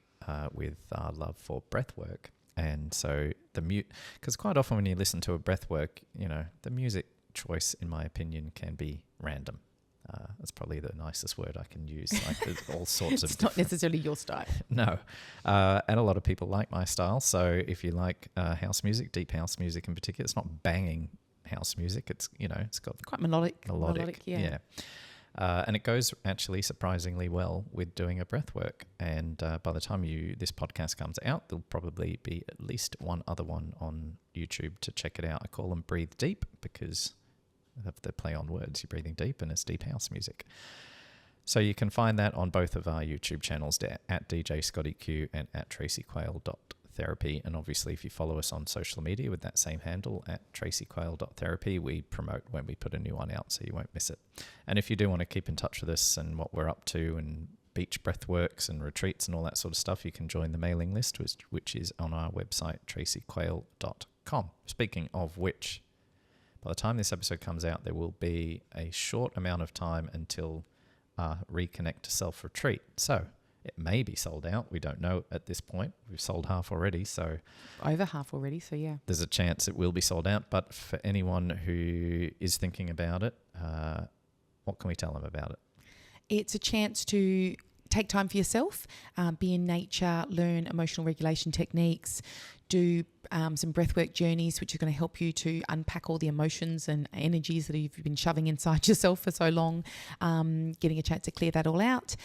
with our love for breath work. And so because quite often when you listen to a breath work, the music choice, in my opinion, can be random. That's probably the nicest word I can use. Like there's all sorts of. It's not necessarily your style. No, and a lot of people like my style. So if you like house music, deep house music in particular, it's not banging house music. It's it's got quite melodic. Yeah. And it goes actually surprisingly well with doing a breath work. And by the time this podcast comes out, there'll probably be at least one other one on YouTube to check it out. I call them Breathe Deep because of the play on words. You're breathing deep, and it's deep house music. So you can find that on both of our YouTube channels, at DJ Scotty Q and at tracyquayle.therapy. And obviously, if you follow us on social media with that same handle, at tracyquayle.therapy, we promote when we put a new one out, so you won't miss it. And if you do want to keep in touch with us and what we're up to, and beach breathworks and retreats and all that sort of stuff, you can join the mailing list, which is on our website, tracyquayle.com. Speaking of which, by the time this episode comes out, there will be a short amount of time until Reconnect to Self retreat. So it may be sold out. We don't know at this point. We've sold half already. So over half already. So yeah, there's a chance it will be sold out. But for anyone who is thinking about it, what can we tell them about it? It's a chance to take time for yourself, be in nature, learn emotional regulation techniques, do some breathwork journeys, which are going to help you to unpack all the emotions and energies that you've been shoving inside yourself for so long, getting a chance to clear that all out.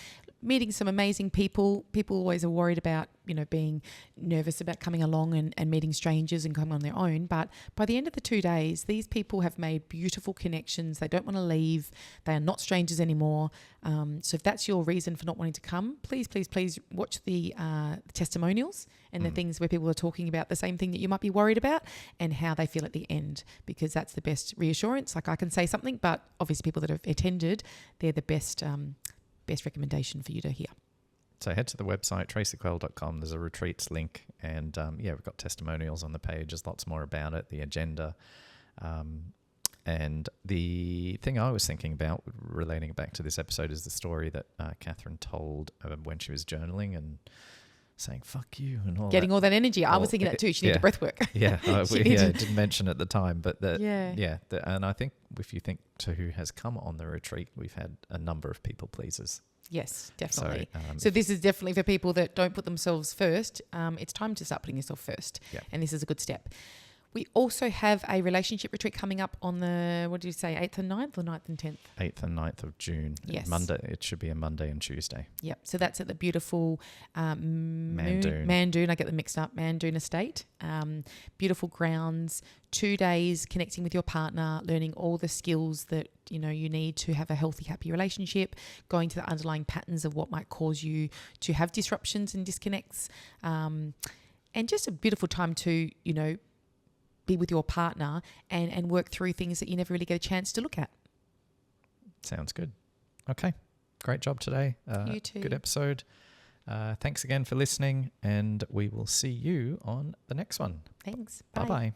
Meeting some amazing people. People always are worried about, being nervous about coming along and meeting strangers and coming on their own. But by the end of the 2 days, these people have made beautiful connections. They don't want to leave. They are not strangers anymore. So if that's your reason for not wanting to come, please watch the testimonials and the things where people are talking about the same thing that you might be worried about and how they feel at the end, because that's the best reassurance. Like I can say something, but obviously people that have attended, they're the best recommendation for you to hear. So head to the website, tracyquayle.com. There's a retreats link, and we've got testimonials on the page. There's lots more about it, the agenda. And the thing I was thinking about, relating it back to this episode, is the story that Katherine told when she was journaling and saying "fuck you" and all getting that. all that energy. I was thinking that too. She needed breath work. Yeah, didn't mention at the time, but and I think if you think to who has come on the retreat, we've had a number of people pleasers. Yes, definitely. So this is definitely for people that don't put themselves first. It's time to start putting yourself first, and this is a good step. We also have a relationship retreat coming up on the, what did you say, 8th and 9th or 9th and 10th? 8th and 9th of June. Yes. Monday. It should be a Monday and Tuesday. Yep. So that's at the beautiful Mandoon. Mandoon. I get them mixed up. Mandoon Estate. Beautiful grounds. 2 days connecting with your partner, learning all the skills that you need to have a healthy, happy relationship, going to the underlying patterns of what might cause you to have disruptions and disconnects, and just a beautiful time to be with your partner and work through things that you never really get a chance to look at. Sounds good. Okay. Great job today. You too. Good episode. Thanks again for listening, and we will see you on the next one. Thanks. Bye-bye.